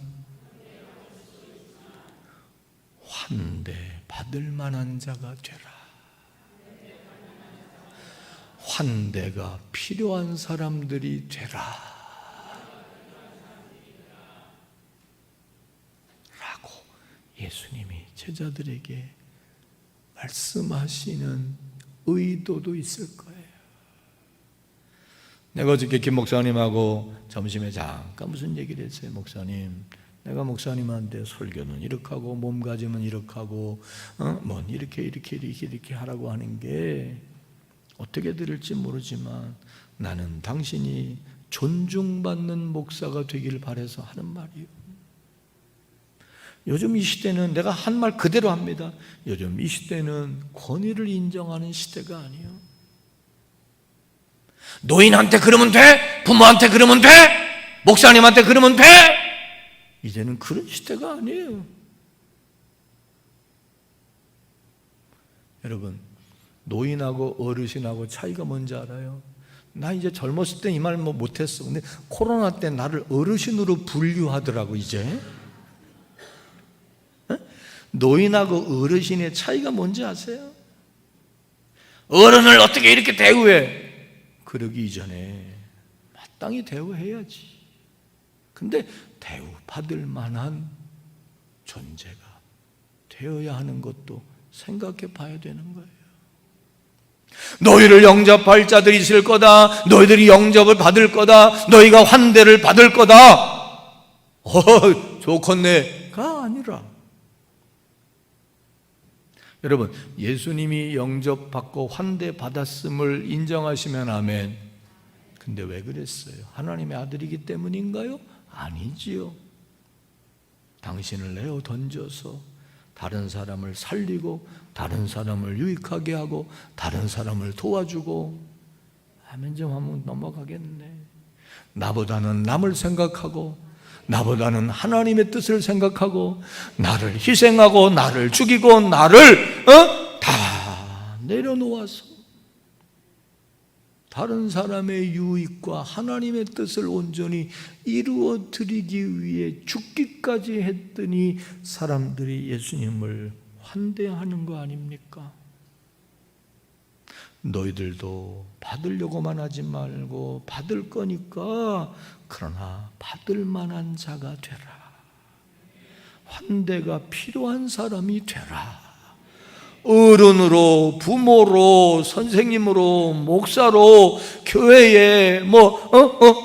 환대 받을 만한 자가 되라. 환대가 필요한 사람들이 되라 라고 예수님이 제자들에게 말씀하시는 의도도 있을 거예요. 내가 어저께 김 목사님하고 점심에 잠깐 무슨 얘기를 했어요. 목사님, 내가 목사님한테 설교는 이렇게 하고 몸가짐은 이렇게 하고 뭔 이렇게 하라고 하는 게 어떻게 들을지 모르지만 나는 당신이 존중받는 목사가 되길 바라서 하는 말이에요. 요즘 이 시대는 내가 한 말 그대로 합니다. 요즘 이 시대는 권위를 인정하는 시대가 아니에요. 노인한테 그러면 돼? 부모한테 그러면 돼? 목사님한테 그러면 돼? 이제는 그런 시대가 아니에요. 여러분, 노인하고 어르신하고 차이가 뭔지 알아요? 나 이제 젊었을 때 이 말 못했어. 근데 코로나 때 나를 어르신으로 분류하더라고 이제. 노인하고 어르신의 차이가 뭔지 아세요? 어른을 어떻게 이렇게 대우해? 그러기 이전에 마땅히 대우해야지. 근데 대우받을 만한 존재가 되어야 하는 것도 생각해 봐야 되는 거예요. 너희를 영접할 자들이 있을 거다. 너희들이 영접을 받을 거다. 너희가 환대를 받을 거다. 좋겠네가 아니라, 여러분, 예수님이 영접받고 환대받았음을 인정하시면 아멘. 근데 왜 그랬어요? 하나님의 아들이기 때문인가요? 아니지요. 당신을 내어 던져서 다른 사람을 살리고 다른 사람을 유익하게 하고 다른 사람을 도와주고 하면 좀 한번 넘어가겠네. 나보다는 남을 생각하고 나보다는 하나님의 뜻을 생각하고 나를 희생하고 나를 죽이고 나를 다 내려놓아서 다른 사람의 유익과 하나님의 뜻을 온전히 이루어 드리기 위해 죽기까지 했더니 사람들이 예수님을 환대하는 거 아닙니까? 너희들도 받으려고만 하지 말고 받을 거니까 그러나 받을 만한 자가 되라. 환대가 필요한 사람이 되라. 어른으로, 부모로, 선생님으로, 목사로, 교회에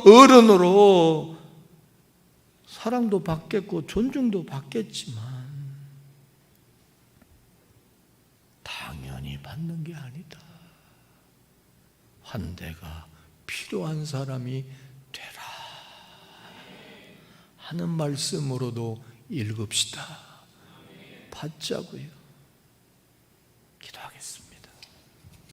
어른으로 사랑도 받겠고 존중도 받겠지만 당연히 받는 게 아니다. 환대가 필요한 사람이 되라 하는 말씀으로도 읽읍시다. 받자고요. 기도하겠습니다.